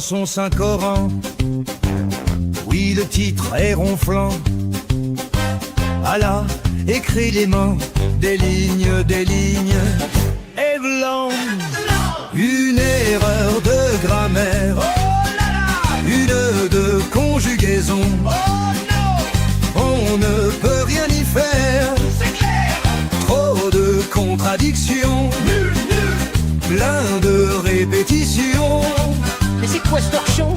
son Saint-Coran. Oui, le titre est ronflant. Allah écrit les mots, des lignes, et blanc. Une erreur de grammaire, une de conjugaison. On ne peut rien y faire, trop de contradictions, plein de répétitions. Mais c'est quoi ce torchon?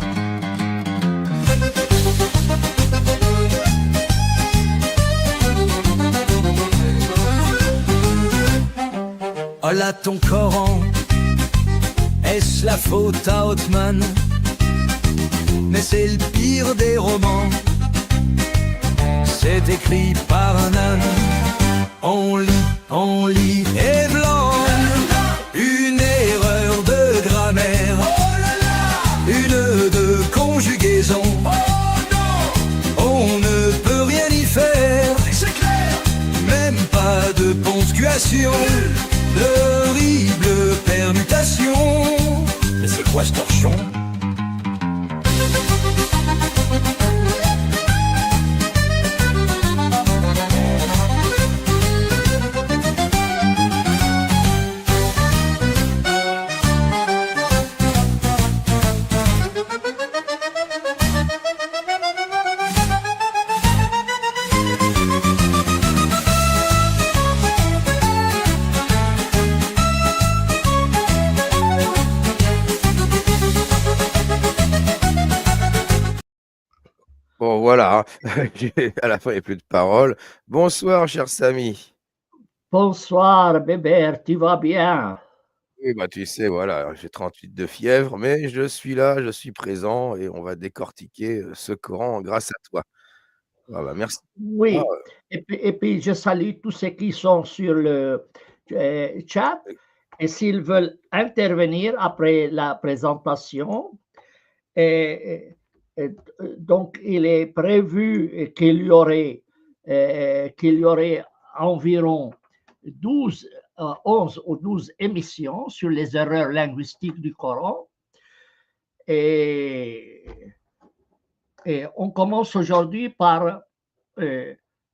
Allah, ton Coran, est-ce la faute à Othman? Mais c'est le pire des romans, c'est écrit par un âne. On lit, et blanc. Une erreur de grammaire, une de conjugaison. On ne peut rien y faire, même pas de ponctuation, d'horribles permutations. Mais c'est quoi ce torchon? Bon, voilà, à la fin, il n'y a plus de parole. Bonsoir, cher Samy. Bonsoir, Bébert, tu vas bien? Oui, bah, tu sais, voilà, j'ai 38 de fièvre, mais je suis là, je suis présent et on va décortiquer ce Coran grâce à toi. Ah bah, merci. Ah, Oui, et puis je salue tous ceux qui sont sur le chat et s'ils veulent intervenir après la présentation. Et, et, donc, il est prévu qu'il y aurait environ 11 ou 12 émissions sur les erreurs linguistiques du Coran. Et on commence aujourd'hui par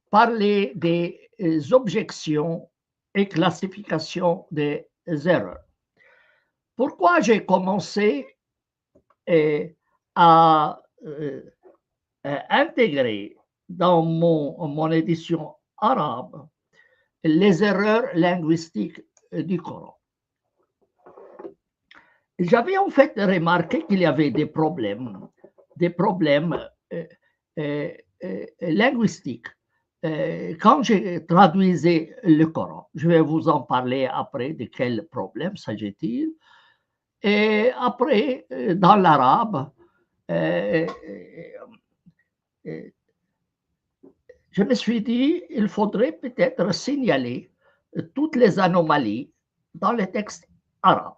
parler des objections et classifications des erreurs. Pourquoi j'ai commencé à intégrer dans mon édition arabe les erreurs linguistiques du Coran? J'avais en fait remarqué qu'il y avait des problèmes linguistiques quand j'ai traduisais le Coran. Je vais vous en parler après de quels problèmes s'agit-il. Et après, dans l'arabe, je me suis dit, il faudrait peut-être signaler toutes les anomalies dans les textes arabes.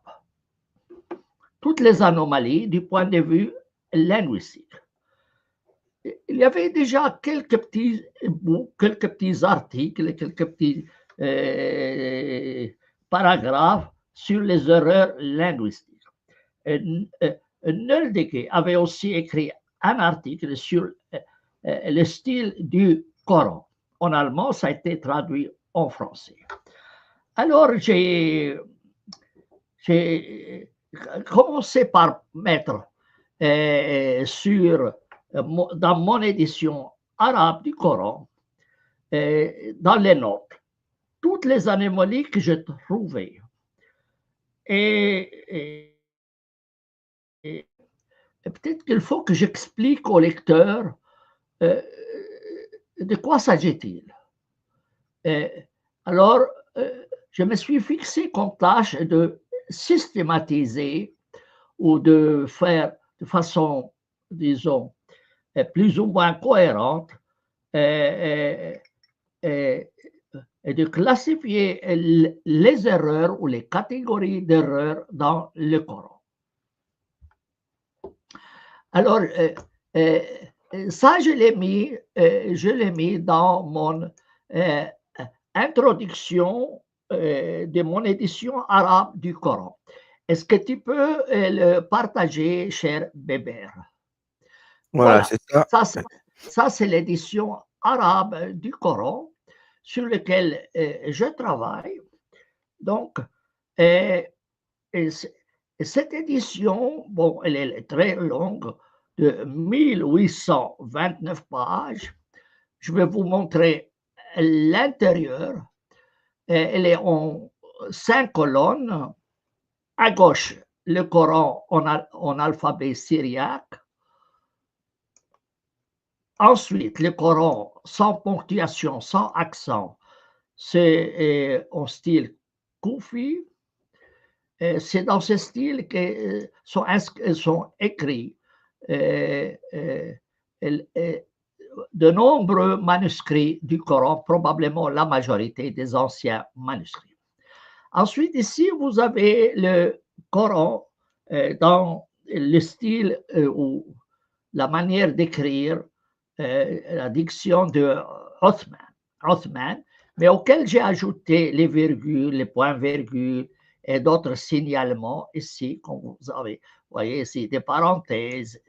Toutes les anomalies du point de vue linguistique. Il y avait déjà quelques petits bouts, quelques petits articles, quelques petits paragraphes sur les erreurs linguistiques. Nöldeke avait aussi écrit un article sur le style du Coran. En allemand, ça a été traduit en français. Alors, j'ai commencé par mettre dans mon édition arabe du Coran, dans les notes, toutes les anomalies que je trouvais. Et peut-être qu'il faut que j'explique au lecteur de quoi s'agit-il. Alors, je me suis fixé comme tâche de systématiser ou de faire de façon, disons, plus ou moins cohérente et de classifier les erreurs ou les catégories d'erreurs dans le Coran. Alors, ça, je l'ai mis dans mon introduction de mon édition arabe du Coran. Est-ce que tu peux le partager, cher Bébert? Voilà, Voilà, c'est ça. ça c'est l'édition arabe du Coran sur lequel je travaille. Donc, et, et cette édition, bon, elle est très longue, de 1829 pages. Je vais vous montrer l'intérieur. Elle est en 5 colonnes. À gauche, le Coran en alphabet syriaque. Ensuite, le Coran sans ponctuation, sans accent, c'est en style koufi. C'est dans ce style que sont écrits de nombreux manuscrits du Coran, probablement la majorité des anciens manuscrits. Ensuite, ici, vous avez le Coran dans le style ou la manière d'écrire, la diction de Othman, mais auquel j'ai ajouté les virgules, les points-virgules et d'autres signalements ici, comme vous voyez ici, des parenthèses,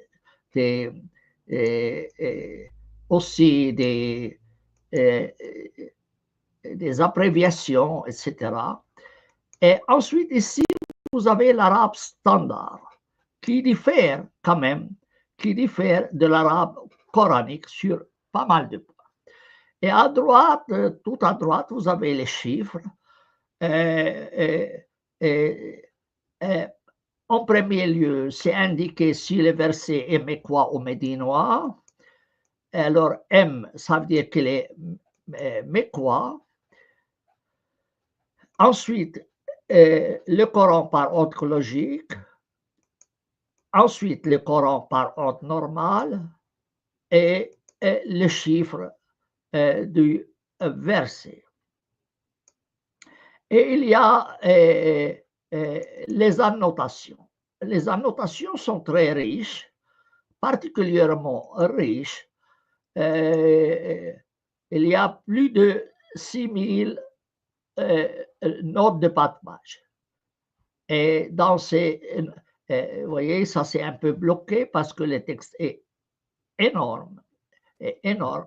aussi des abréviations, etc. Et ensuite, ici, vous avez l'arabe standard, qui diffère quand même, qui diffère de l'arabe coranique sur pas mal de points. Et à droite, tout à droite, vous avez les chiffres. En premier lieu, c'est indiqué si le verset est mécois ou médinois. Alors, M, ça veut dire qu'il est mécois. Ensuite, le Coran par ordre chronologique. Ensuite, le Coran par ordre normal. Et le chiffre du verset. Et il y a les annotations. Les annotations sont très riches, particulièrement riches. Il y a plus de 6000 notes de bas de page. Et dans ces, vous voyez, ça c'est un peu bloqué parce que le texte est énorme. Énorme.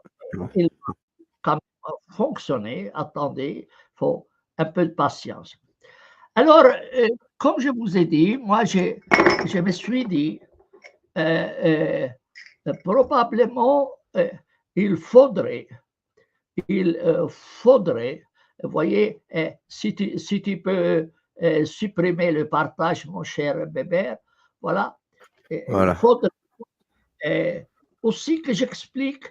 Il va quand même fonctionner. Attendez, il faut un peu de patience. Alors, comme je vous ai dit, moi, je me suis dit, probablement, il faudrait, vous voyez, si tu peux supprimer le partage, mon cher Bébert, voilà, Voilà. il faudrait aussi que j'explique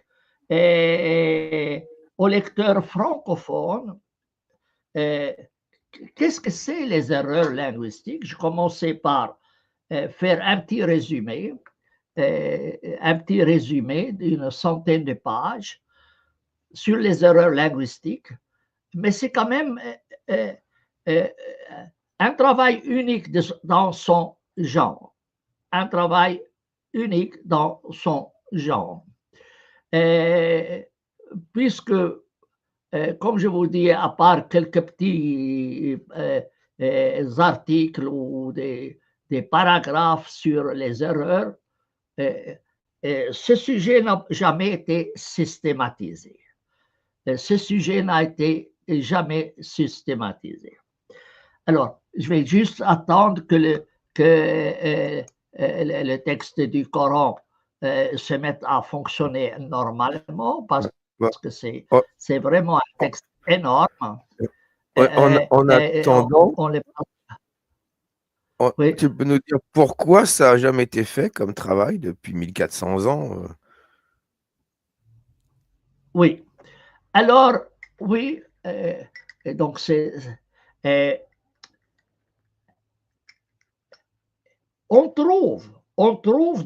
aux lecteurs francophones qu'est-ce que c'est les erreurs linguistiques. Je commençais par faire un petit résumé d'une centaine de pages sur les erreurs linguistiques, mais c'est quand même un travail unique dans son genre, un travail unique dans son genre. Puisque, comme je vous dis, à part quelques petits articles ou des paragraphes sur les erreurs, ce sujet n'a jamais été systématisé. Ce sujet n'a été jamais systématisé. Alors, je vais juste attendre que le texte du Coran se mette à fonctionner normalement parce que c'est vraiment un texte énorme. En attendant, oui. tu peux nous dire pourquoi ça n'a jamais été fait comme travail depuis 1400 ans? Oui. Alors, oui, donc on trouve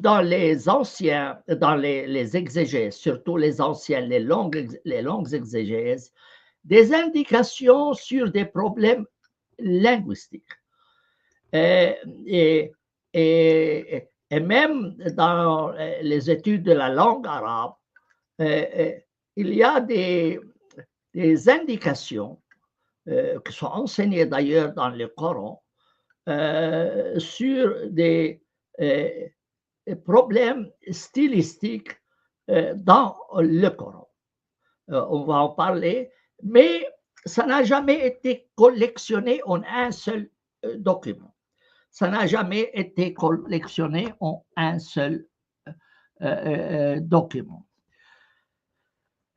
dans les anciens, dans les exégèses, surtout les anciennes, les longues exégèses, des indications sur des problèmes linguistiques. Et même dans les études de la langue arabe, il y a des indications qui sont enseignées d'ailleurs dans le Coran sur des problèmes stylistiques dans le Coran. On va en parler, mais ça n'a jamais été collectionné en un seul document. Ça n'a jamais été collectionné en un seul document.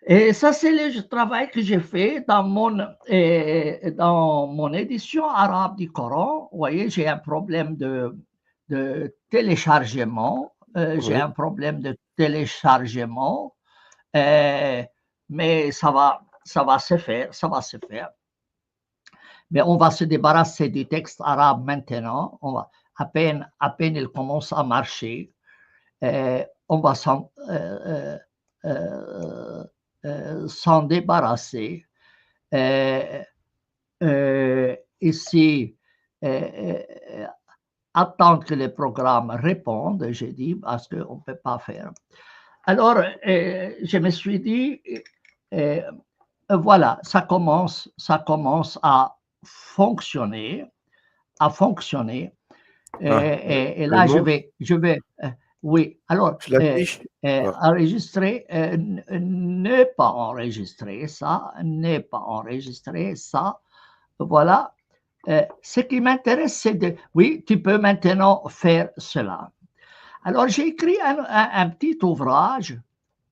Et ça, c'est le travail que j'ai fait dans mon édition arabe du Coran. Vous voyez, j'ai un problème de téléchargement. J'ai Oui. un problème de téléchargement, mais ça va se faire, ça va se faire. Mais on va se débarrasser du texte arabe maintenant. On va, à peine il commence à marcher, on va s'en débarrasser. Ici, attendre que les programmes répondent, j'ai dit, parce qu'on ne peut pas faire. Alors, je me suis dit, voilà, ça commence à fonctionner, et là, je vais, oui, alors, Je l'affiche. enregistrer, ne pas enregistrer ça, voilà. Ce qui m'intéresse, c'est de, oui, tu peux maintenant faire cela. Alors, j'ai écrit un petit ouvrage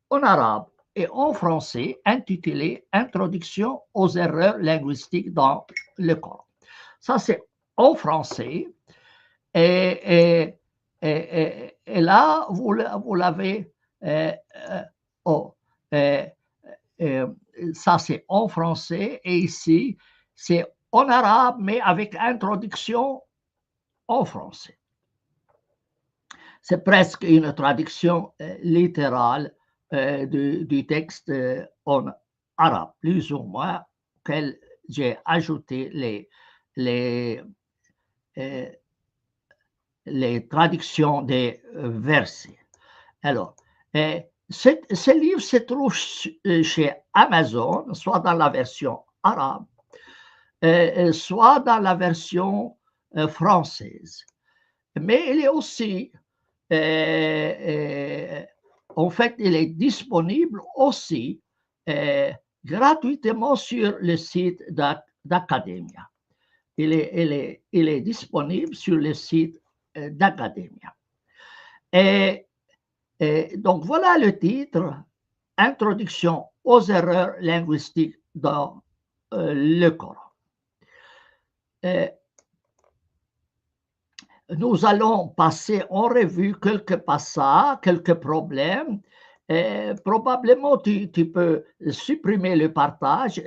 en arabe et en français intitulé Introduction aux erreurs linguistiques dans le Coran. Ça, c'est en français. Et là, vous l'avez, ça c'est en français, et ici, c'est en arabe, mais avec introduction en français. C'est presque une traduction littérale du texte en arabe, plus ou moins, auquel j'ai ajouté les traductions des versets. Alors, ce livre se trouve chez Amazon, soit dans la version arabe, soit dans la version française. Mais il est aussi, en fait, il est disponible aussi gratuitement sur le site d'Academia. Il est disponible sur le site d'Academia. Et donc, voilà le titre, Introduction aux erreurs linguistiques dans le Coran. Nous allons passer en revue quelques passages, quelques problèmes. Probablement, tu peux supprimer le partage,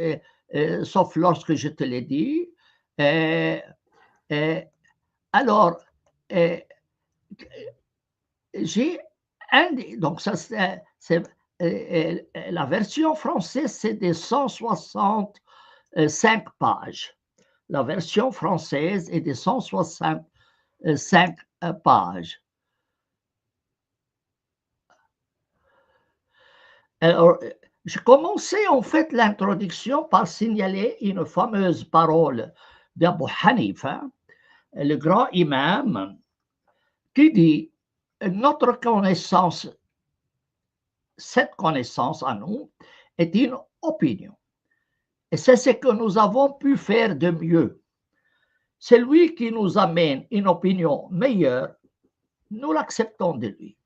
sauf lorsque je te l'ai dit. Alors, j'ai donc ça c'est la version française, c'est des 165 pages. La version française est de 165 pages. Alors, je commençais en fait l'introduction par signaler une fameuse parole d'Abu Hanifa, le grand imam, qui dit: notre connaissance, cette connaissance à nous, est une opinion. Et c'est ce que nous avons pu faire de mieux. Celui qui nous amène une opinion meilleure, nous l'acceptons de lui.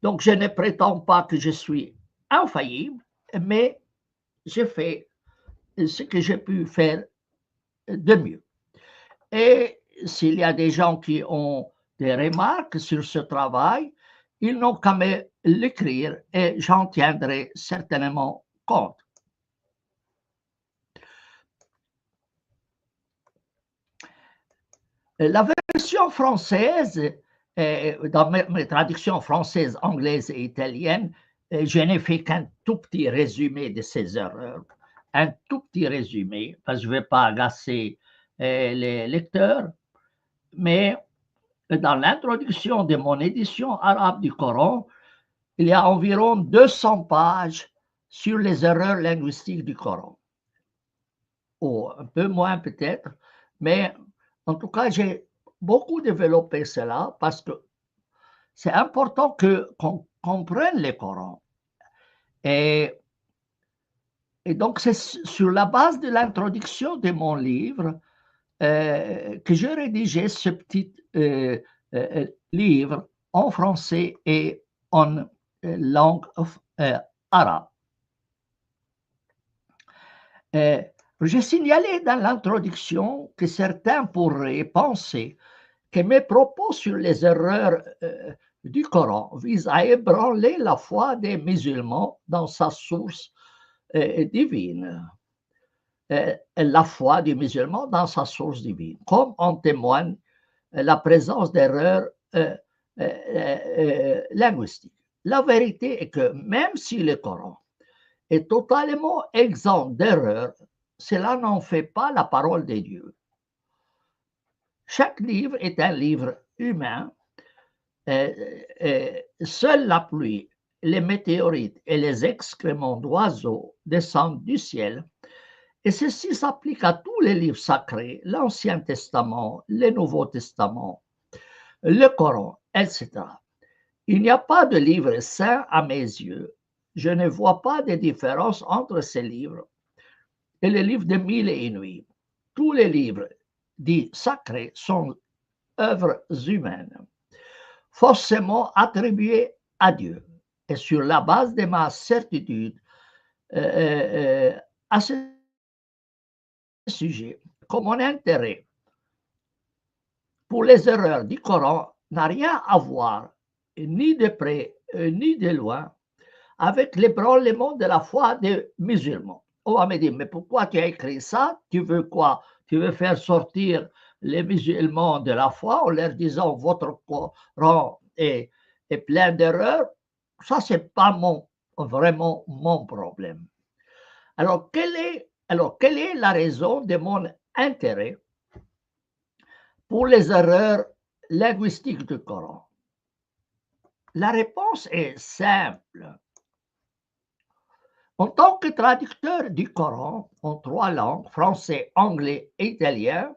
Donc, je ne prétends pas que je suis infaillible, mais j'ai fait ce que j'ai pu faire de mieux. Et s'il y a des gens qui ont des remarques sur ce travail, ils n'ont qu'à me l'écrire et j'en tiendrai certainement compte. La version française, dans mes traductions françaises, anglaises et italiennes, je n'ai fait qu'un tout petit résumé de ces erreurs. Un tout petit résumé, parce que je ne vais pas agacer les lecteurs, mais dans l'introduction de mon édition arabe du Coran, il y a environ 200 pages sur les erreurs linguistiques du Coran. Ou un peu moins peut-être, mais En tout cas, j'ai beaucoup développé cela parce que c'est important qu'on comprenne le Coran. Et, et donc, c'est sur la base de l'introduction de mon livre que j'ai rédigé ce petit livre en français et en langue arabe. J'ai signalé dans l'introduction que certains pourraient penser que mes propos sur les erreurs du Coran visent à ébranler la foi des musulmans dans sa source divine. La foi du musulman dans sa source divine, comme en témoigne la présence d'erreurs linguistiques. La vérité est que même si le Coran est totalement exempt d'erreurs, cela n'en fait pas la parole de Dieu. Chaque livre est un livre humain. Seule la pluie, les météorites et les excréments d'oiseaux descendent du ciel. Et ceci s'applique à tous les livres sacrés, l'Ancien Testament, le Nouveau Testament, le Coran, etc. Il n'y a pas de livre saint à mes yeux. Je ne vois pas de différence entre ces livres et les livres de Mille et une nuits. Tous les livres dits sacrés sont œuvres humaines, forcément attribuées à Dieu. Et sur la base de ma certitude à ce sujet, comme mon intérêt pour les erreurs du Coran n'a rien à voir, ni de près ni de loin, avec l'ébranlement de la foi des musulmans. On va me dire, mais pourquoi tu as écrit ça? Tu veux quoi? Tu veux faire sortir les musulmans de la foi en leur disant votre Coran est plein d'erreurs? Ça, ce n'est pas vraiment mon problème. Alors, quelle est la raison de mon intérêt pour les erreurs linguistiques du Coran? La réponse est simple. En tant que traducteur du Coran en 3 langues, français, anglais et italien,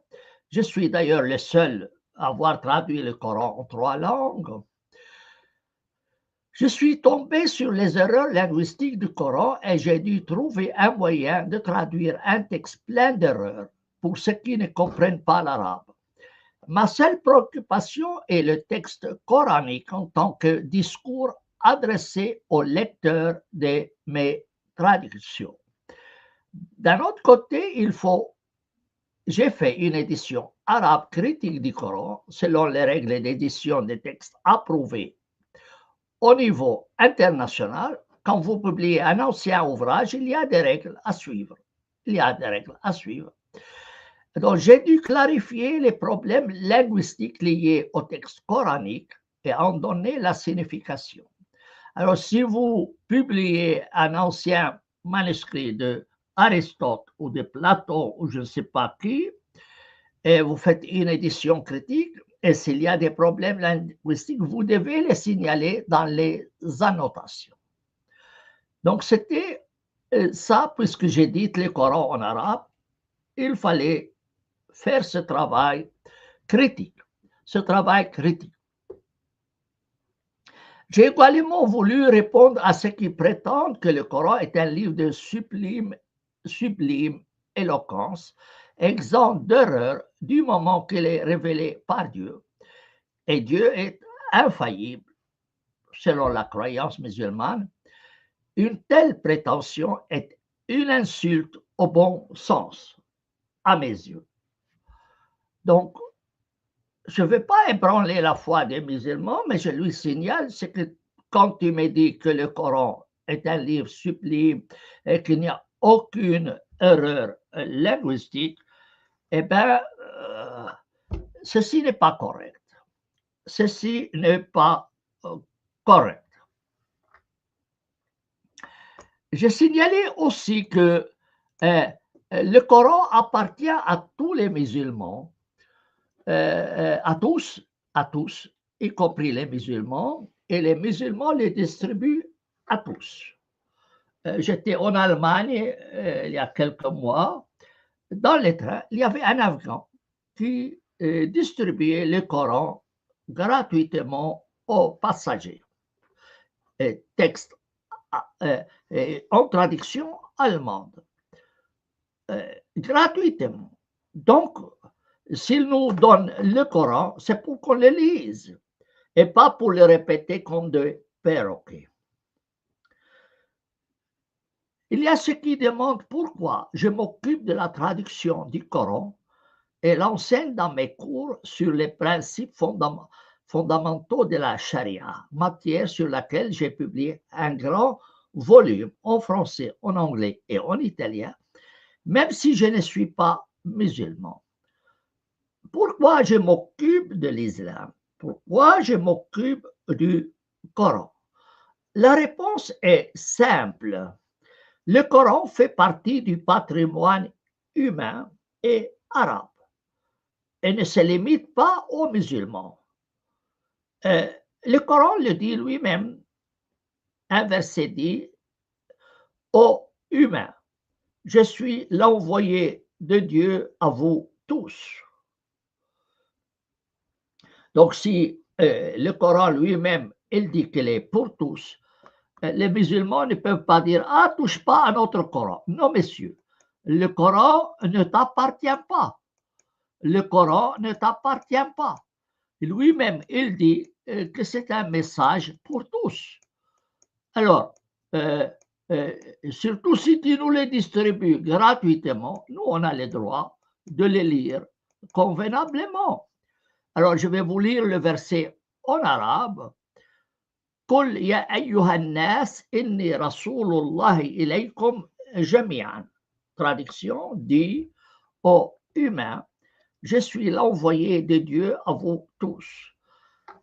je suis d'ailleurs le seul à avoir traduit le Coran en 3 langues, je suis tombé sur les erreurs linguistiques du Coran et j'ai dû trouver un moyen de traduire un texte plein d'erreurs pour ceux qui ne comprennent pas l'arabe. Ma seule préoccupation est le texte coranique en tant que discours adressé aux lecteurs de mes traductions. D'un autre côté, j'ai fait une édition arabe critique du Coran selon les règles d'édition des textes approuvés au niveau international. Quand vous publiez un ancien ouvrage, il y a des règles à suivre. Donc, j'ai dû clarifier les problèmes linguistiques liés au texte coranique et en donner la signification. Alors, si vous publiez un ancien manuscrit d'Aristote ou de Platon ou je ne sais pas qui, et vous faites une édition critique, et s'il y a des problèmes linguistiques, vous devez les signaler dans les annotations. Donc, c'était ça, puisque j'ai dit le Coran en arabe, il fallait faire ce travail critique. J'ai également voulu répondre à ceux qui prétendent que le Coran est un livre de sublime éloquence, exempt d'erreur du moment qu'il est révélé par Dieu. Et Dieu est infaillible, selon la croyance musulmane. Une telle prétention est une insulte au bon sens, à mes yeux. Donc, je ne vais pas ébranler la foi des musulmans, mais je lui signale, c'est que quand tu me dis que le Coran est un livre sublime et qu'il n'y a aucune erreur linguistique, eh bien, ceci n'est pas correct. Ceci n'est pas correct. J'ai signalé aussi que le Coran appartient à tous les musulmans, à tous, y compris les musulmans, et les musulmans les distribuent à tous. J'étais en Allemagne il y a quelques mois. Dans les trains, il y avait un Afghan qui distribuer le Coran gratuitement aux passagers. Texte en traduction allemande. Gratuitement. Donc, s'ils nous donnent le Coran, c'est pour qu'on le lise et pas pour le répéter comme des perroquets. Il y a ceux qui demandent pourquoi je m'occupe de la traduction du Coran et l'enseigne dans mes cours sur les principes fondamentaux de la charia, matière sur laquelle j'ai publié un grand volume en français, en anglais et en italien, même si je ne suis pas musulman. Pourquoi je m'occupe de l'islam? Pourquoi je m'occupe du Coran? La réponse est simple. Le Coran fait partie du patrimoine humain et arabe et ne se limite pas aux musulmans. Le Coran le dit lui-même. Un verset dit ô humains, je suis l'envoyé de Dieu à vous tous. Donc, si le Coran lui-même, il dit qu'il est pour tous, les musulmans ne peuvent pas dire ah, touche pas à notre Coran. Non, messieurs, le Coran ne t'appartient pas. Le Coran ne t'appartient pas. Lui-même, il dit que c'est un message pour tous. Alors, surtout si tu nous les distribues gratuitement, nous, on a le droit de les lire convenablement. Alors, je vais vous lire le verset en arabe. قل يا أيها الناس إني رسول الله إليكم جميعا. Traduction dit ô humains, je suis l'envoyé de Dieu à vous tous.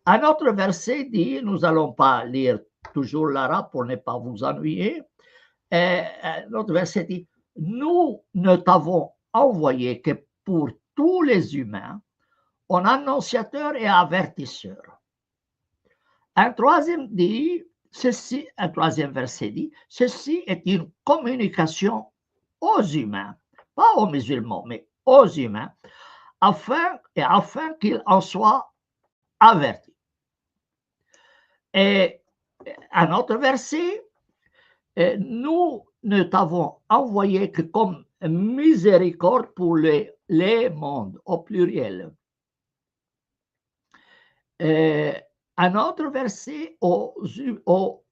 Un autre verset dit, nous n'allons pas lire toujours l'arabe pour ne pas vous ennuyer. Notre verset dit, nous ne t'avons envoyé que pour tous les humains, en annonciateur et avertisseur. Un troisième verset dit, ceci est une communication aux humains, pas aux musulmans, mais aux humains, afin qu'ils en soient avertis. Et un autre verset, nous ne t'avons envoyé que comme miséricorde pour les mondes, au pluriel. Un autre verset aux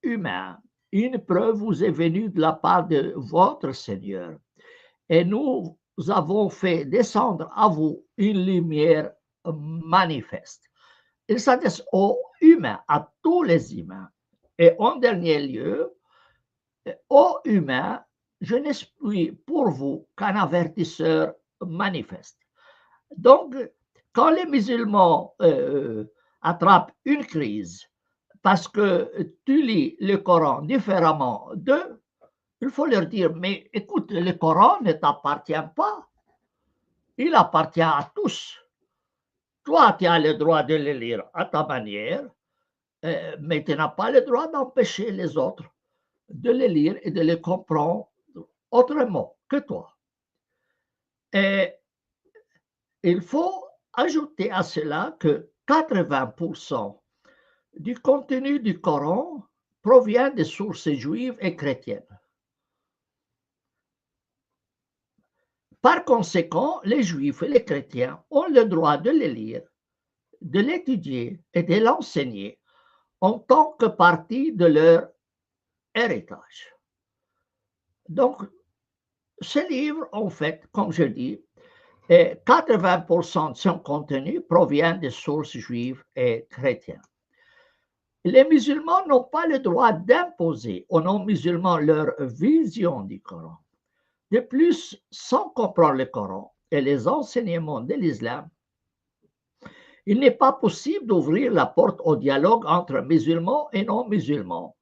humains, une preuve vous est venue de la part de votre Seigneur, et nous avons fait descendre à vous une lumière manifeste. Il s'adresse aux humains, à tous les humains. Et en dernier lieu, ô humains, je ne suis pour vous qu'un avertisseur manifeste. Donc, quand les musulmans attrapent une crise parce que tu lis le Coran différemment d'eux, il faut leur dire, mais écoute, le Coran ne t'appartient pas, il appartient à tous. Toi, tu as le droit de le lire à ta manière, mais tu n'as pas le droit d'empêcher les autres de le lire et de le comprendre autrement que toi. Et il faut ajouter à cela que 80% du contenu du Coran provient des sources juives et chrétiennes. Par conséquent, les juifs et les chrétiens ont le droit de le lire, de l'étudier et de l'enseigner en tant que partie de leur héritage. Donc, ce livre, en fait, comme je dis, 80% de son contenu provient des sources juives et chrétiennes. Les musulmans n'ont pas le droit d'imposer aux non-musulmans leur vision du Coran. De plus, sans comprendre le Coran et les enseignements de l'islam, il n'est pas possible d'ouvrir la porte au dialogue entre musulmans et non-musulmans,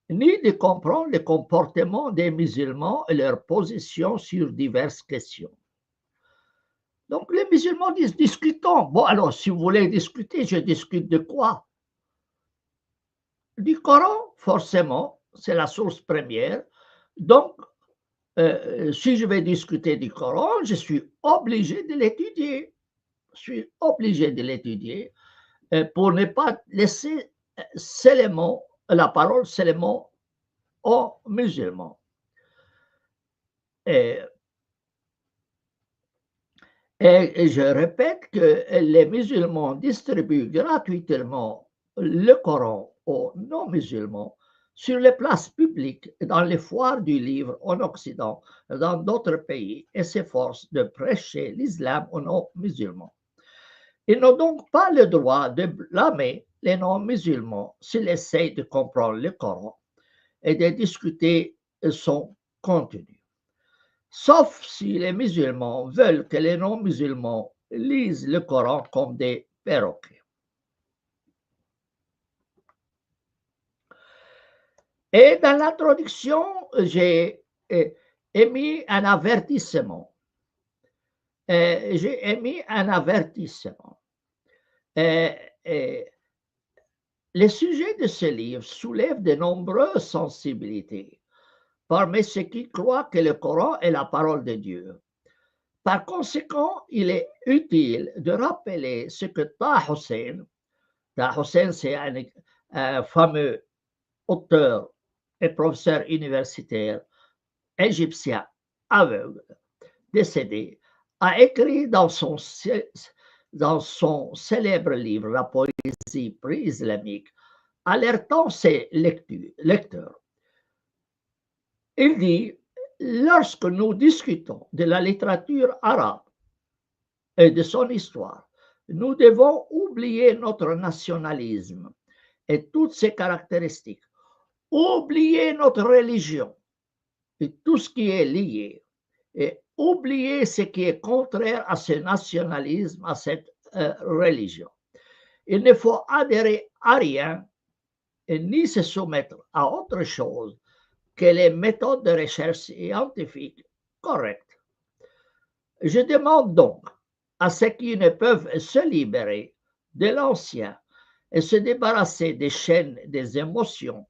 ni de comprendre le comportement des musulmans et leur position sur diverses questions. Donc les musulmans disent, discutons. Bon, alors si vous voulez discuter, je discute de quoi? Du Coran, forcément, c'est la source première. Donc, si je vais discuter du Coran, je suis obligé de l'étudier. suis obligé de l'étudier pour ne pas laisser seulement la parole seulement aux musulmans. Et je répète que les musulmans distribuent gratuitement le Coran aux non-musulmans sur les places publiques, dans les foires du livre en Occident, dans d'autres pays, et s'efforcent de prêcher l'islam aux non-musulmans. Ils n'ont donc pas le droit de blâmer les non-musulmans s'ils essayent de comprendre le Coran et de discuter son contenu. Sauf si les musulmans veulent que les non-musulmans lisent le Coran comme des perroquets. Et dans l'introduction, j'ai émis un avertissement. J'ai émis un avertissement. Les sujets de ce livre soulèvent de nombreuses sensibilités parmi ceux qui croient que le Coran est la parole de Dieu. Par conséquent, il est utile de rappeler ce que Taha Hussein, c'est un fameux auteur et professeur universitaire égyptien aveugle, décédé, a écrit dans son célèbre livre, La poésie pré-islamique, alertant ses lecteurs. Il dit, lorsque nous discutons de la littérature arabe et de son histoire, nous devons oublier notre nationalisme et toutes ses caractéristiques, oublier notre religion et tout ce qui est lié, et oublier ce qui est contraire à ce nationalisme, à cette religion. Il ne faut adhérer à rien et ni se soumettre à autre chose que les méthodes de recherche scientifique correctes. Je demande donc à ceux qui ne peuvent se libérer de l'ancien et se débarrasser des chaînes des émotions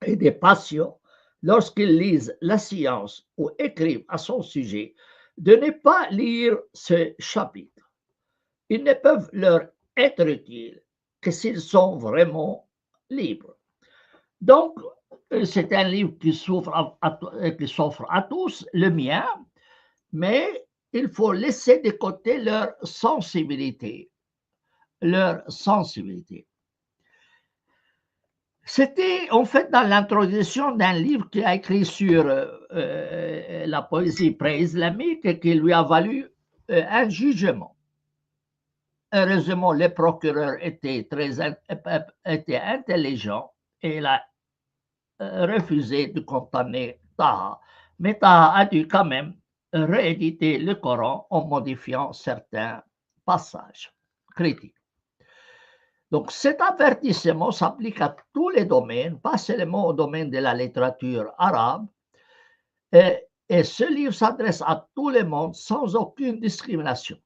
et des passions lorsqu'ils lisent la science ou écrivent à son sujet, de ne pas lire ce chapitre. Ils ne peuvent leur être utiles que s'ils sont vraiment libres. Donc, c'est un livre qui s'offre à tous, le mien, mais il faut laisser de côté leur sensibilité. C'était en fait dans l'introduction d'un livre qu'il a écrit sur la poésie pré-islamique et qui lui a valu un jugement. Heureusement, le procureur était intelligent et il a refusé de condamner Taha. Mais Taha a dû quand même rééditer le Coran en modifiant certains passages critiques. Donc, cet avertissement s'applique à tous les domaines, pas seulement au domaine de la littérature arabe. Et ce livre s'adresse à tout le monde sans aucune discrimination.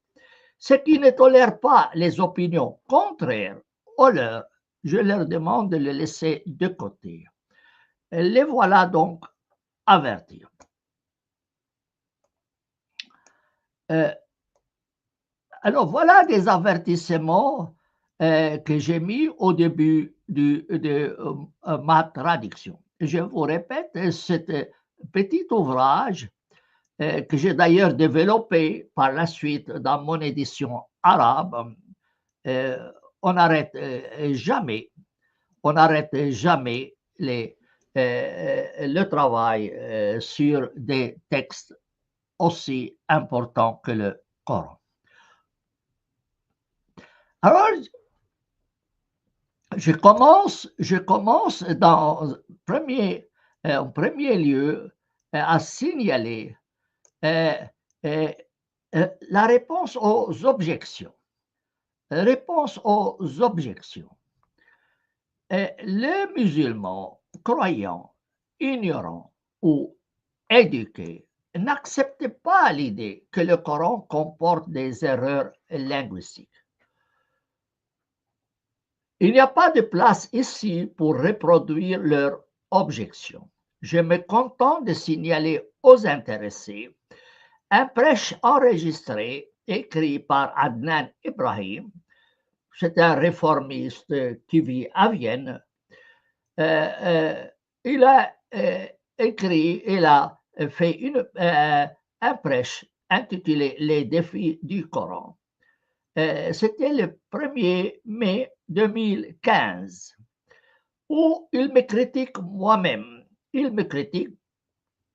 Ceux qui ne tolèrent pas les opinions contraires aux leurs, je leur demande de les laisser de côté. Et les voilà donc avertis. Alors, voilà des avertissements que j'ai mis au début de ma traduction. Je vous répète, cet petit ouvrage que j'ai d'ailleurs développé par la suite dans mon édition arabe, on n'arrête jamais le travail sur des textes aussi importants que le Coran. Alors, je commence en premier lieu à signaler la réponse aux objections. Les musulmans croyants, ignorants ou éduqués n'acceptent pas l'idée que le Coran comporte des erreurs linguistiques. Il n'y a pas de place ici pour reproduire leurs objections. Je me contente de signaler aux intéressés un prêche enregistré écrit par Adnan Ibrahim. C'est un réformiste qui vit à Vienne. Il a écrit, il a fait un prêche intitulé Les défis du Coran. C'était le 1er mai 2015, où il me critique moi-même. Il me critique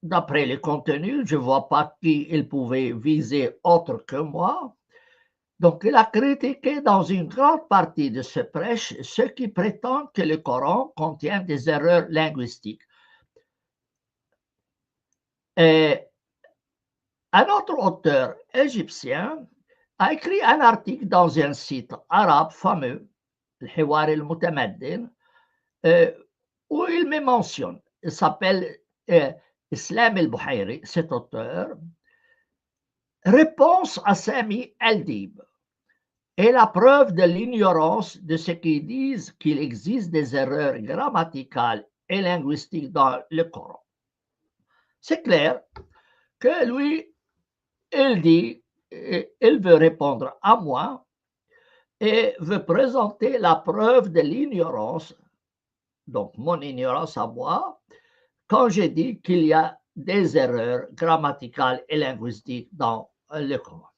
d'après les contenus, je ne vois pas qui il pouvait viser autre que moi. Donc, il a critiqué dans une grande partie de ce prêche ceux qui prétendent que le Coran contient des erreurs linguistiques. Et un autre auteur égyptien a écrit un article dans un site arabe fameux, le Hiwar al-Mutamaddin, où il me mentionne. Il s'appelle Islam el-Buhayri, cet auteur. Réponse à Sami el-Dib est la preuve de l'ignorance de ceux qui disent qu'il existe des erreurs grammaticales et linguistiques dans le Coran. C'est clair que lui, il dit, il veut répondre à moi et veut présenter la preuve de l'ignorance, donc mon ignorance à moi, quand j'ai dit qu'il y a des erreurs grammaticales et linguistiques dans le Coran.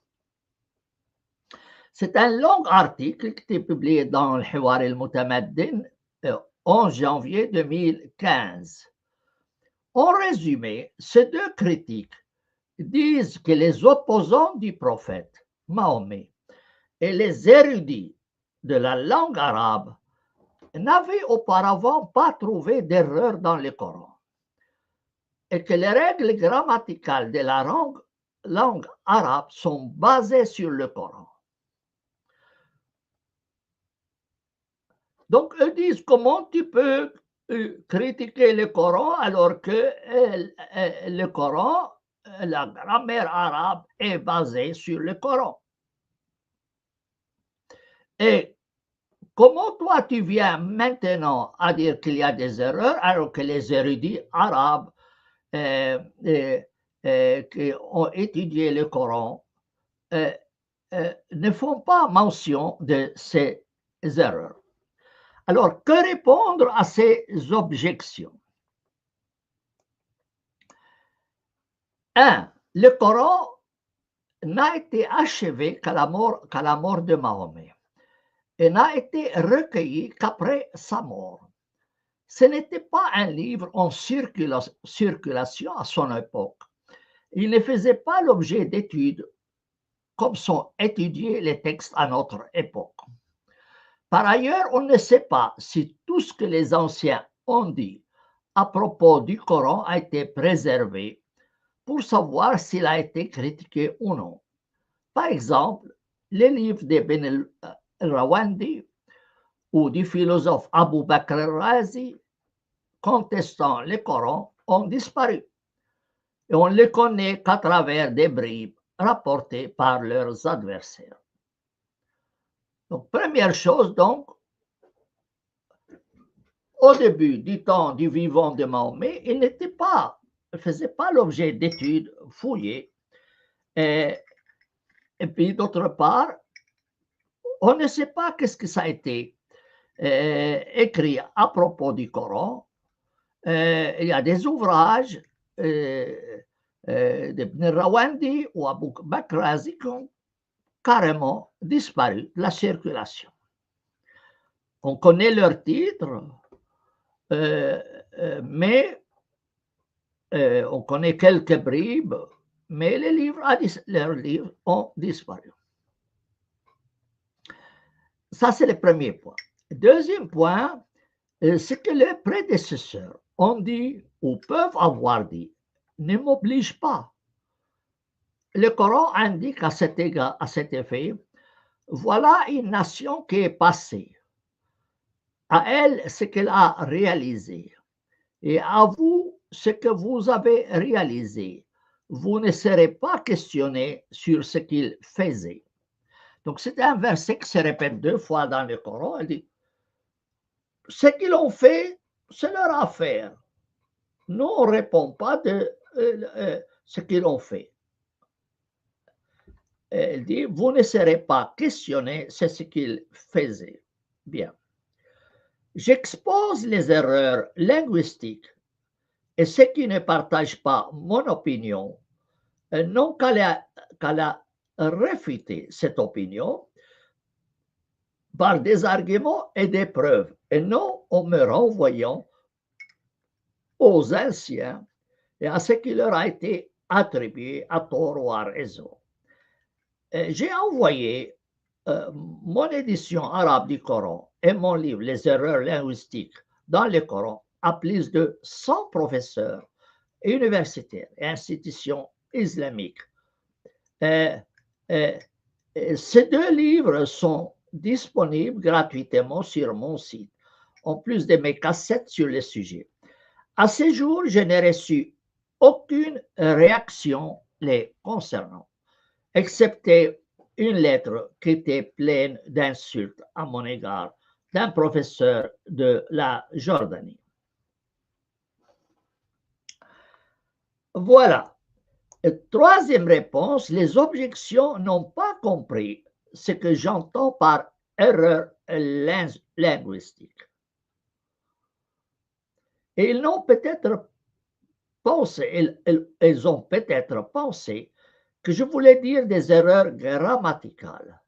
C'est un long article qui est publié dans le Hiwar al-Mutamaddin le 11 janvier 2015. En résumé, ces deux critiques disent que les opposants du prophète Mahomet et les érudits de la langue arabe n'avaient auparavant pas trouvé d'erreur dans le Coran et que les règles grammaticales de la langue arabe sont basées sur le Coran. Donc, ils disent comment tu peux critiquer le Coran alors que le Coran, la grammaire arabe est basée sur le Coran. Et comment toi tu viens maintenant à dire qu'il y a des erreurs alors que les érudits arabes qui ont étudié le Coran ne font pas mention de ces erreurs? Alors, que répondre à ces objections? 1. Le Coran n'a été achevé qu'à la mort de Mahomet et n'a été recueilli qu'après sa mort. Ce n'était pas un livre en circulation à son époque. Il ne faisait pas l'objet d'études comme sont étudiés les textes à notre époque. Par ailleurs, on ne sait pas si tout ce que les anciens ont dit à propos du Coran a été préservé pour savoir s'il a été critiqué ou non. Par exemple, les livres d'Ibn al-Rawandi ou du philosophe Abu Bakr al-Razi contestant le Coran ont disparu et on ne les connaît qu'à travers des bribes rapportées par leurs adversaires. Donc, première chose, donc, au début du temps du vivant de Mahomet, il ne faisait pas l'objet d'études fouillées. Et puis, d'autre part, on ne sait pas qu'est-ce que ça a été écrit à propos du Coran. Il y a des ouvrages d'Ibn Rawandi ou Abu Bakr al-Razi qui ont carrément disparu de la circulation. On connaît leurs titres, mais on connaît quelques bribes, mais leurs livres ont disparu. Ça, c'est le premier point. Deuxième point, c'est que les prédécesseurs ont dit ou peuvent avoir dit ne m'oblige pas. Le Coran indique à cet effet, voilà une nation qui est passée. À elle, ce qu'elle a réalisé. Et à vous, ce que vous avez réalisé. Vous ne serez pas questionné sur ce qu'ils faisaient. Donc, c'est un verset qui se répète 2 fois dans le Coran. Il dit, ce qu'ils ont fait, c'est leur affaire. Nous, on ne répond pas de ce qu'ils ont fait. il dit, vous ne serez pas questionné, c'est ce qu'il faisait. Bien. J'expose les erreurs linguistiques et ceux qui ne partagent pas mon opinion n'ont qu'à la réfuter, cette opinion, par des arguments et des preuves, et non en me renvoyant aux anciens et à ce qui leur a été attribué à tort ou à raison. J'ai envoyé mon édition arabe du Coran et mon livre Les erreurs linguistiques dans le Coran à plus de 100 professeurs universitaires et institutions islamiques. Ces deux livres sont disponibles gratuitement sur mon site, en plus de mes cassettes sur le sujet. À ce jour, je n'ai reçu aucune réaction les concernant, excepté une lettre qui était pleine d'insultes à mon égard d'un professeur de la Jordanie. Voilà. Troisième réponse, les objections n'ont pas compris ce que j'entends par erreur linguistique. Et ils ont peut-être pensé, ils ont peut-être pensé que je voulais dire des erreurs grammaticales,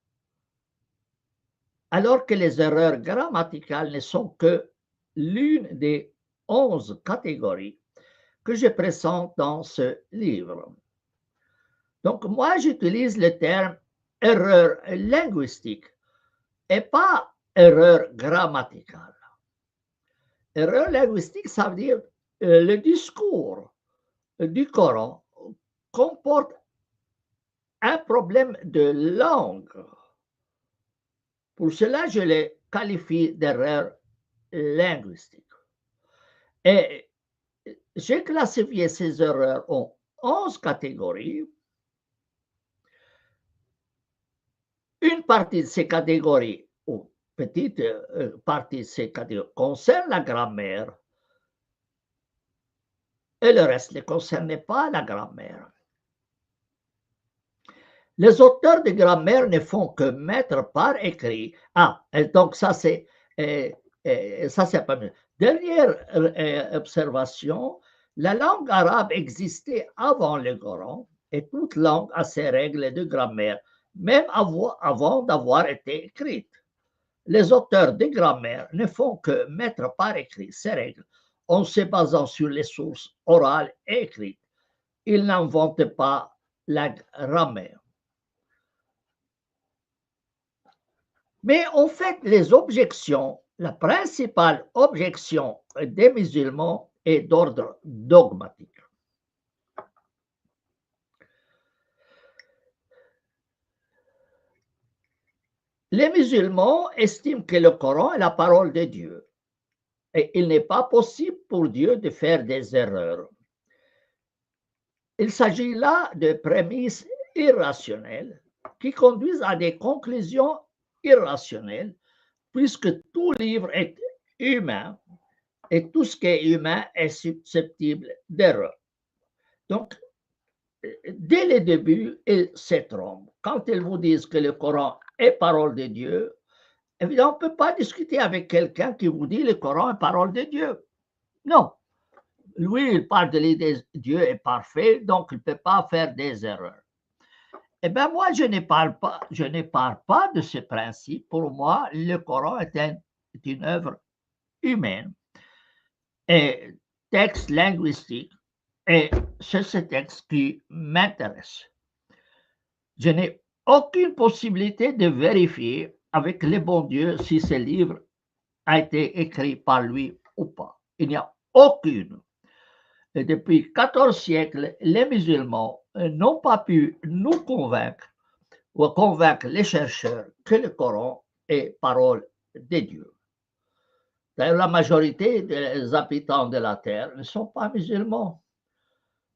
alors que les erreurs grammaticales ne sont que l'une des 11 catégories que je présente dans ce livre. Donc, moi, j'utilise le terme erreur linguistique et pas erreur grammaticale. Erreur linguistique, ça veut dire le discours du Coran comporte un problème de langue. Pour cela, je le qualifie d'erreur linguistique. Et j'ai classifié ces erreurs en 11 catégories. Une partie de ces catégories, ou petite partie de ces catégories, concerne la grammaire et le reste ne concerne pas la grammaire. Les auteurs de grammaire ne font que mettre par écrit. Donc ça c'est pas mieux. Dernière observation, la langue arabe existait avant le Coran et toute langue a ses règles de grammaire, même avant d'avoir été écrite. Les auteurs de grammaire ne font que mettre par écrit ces règles en se basant sur les sources orales et écrites. Ils n'inventent pas la grammaire. Mais en fait, les objections, la principale objection des musulmans est d'ordre dogmatique. Les musulmans estiment que le Coran est la parole de Dieu et il n'est pas possible pour Dieu de faire des erreurs. Il s'agit là de prémices irrationnelles qui conduisent à des conclusions irrationnelles puisque tout livre est humain et tout ce qui est humain est susceptible d'erreur. Donc, dès le début, ils se trompent. Quand ils vous disent que le Coran est parole de Dieu, évidemment, on ne peut pas discuter avec quelqu'un qui vous dit que le Coran est parole de Dieu. Non. Lui, il parle de l'idée de Dieu est parfait, donc il ne peut pas faire des erreurs. Eh bien, moi, je ne parle pas de ce principe. Pour moi, le Coran est une œuvre humaine et texte linguistique, et c'est ce texte qui m'intéresse. Je n'ai aucune possibilité de vérifier avec le bon Dieu si ce livre a été écrit par lui ou pas. Il n'y a aucune. Et depuis 14 siècles, les musulmans n'ont pas pu nous convaincre ou convaincre les chercheurs que le Coran est parole de Dieu. D'ailleurs, la majorité des habitants de la terre ne sont pas musulmans.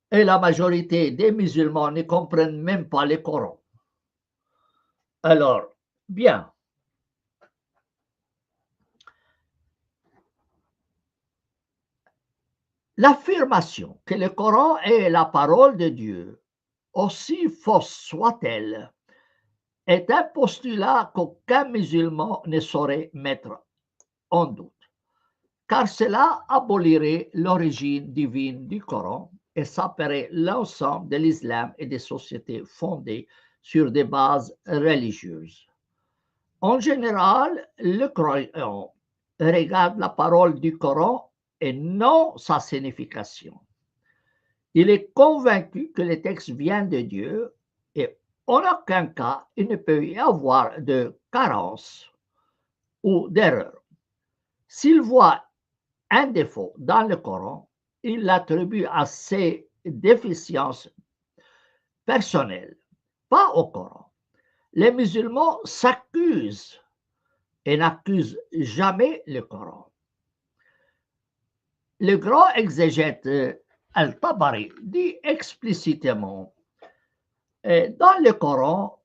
Et la majorité des musulmans ne comprennent même pas le Coran. Alors, bien. L'affirmation que le Coran est la parole de Dieu, aussi fausse soit-elle, est un postulat qu'aucun musulman ne saurait mettre en doute, car cela abolirait l'origine divine du Coran et saperait l'ensemble de l'islam et des sociétés fondées sur des bases religieuses. En général, le croyant regarde la parole du Coran et non sa signification. Il est convaincu que le texte vient de Dieu et en aucun cas il ne peut y avoir de carence ou d'erreur. S'il voit un défaut dans le Coran, il l'attribue à ses déficiences personnelles, pas au Coran. Les musulmans s'accusent et n'accusent jamais le Coran. Le grand exégète Al-Tabari dit explicitement dans le Coran,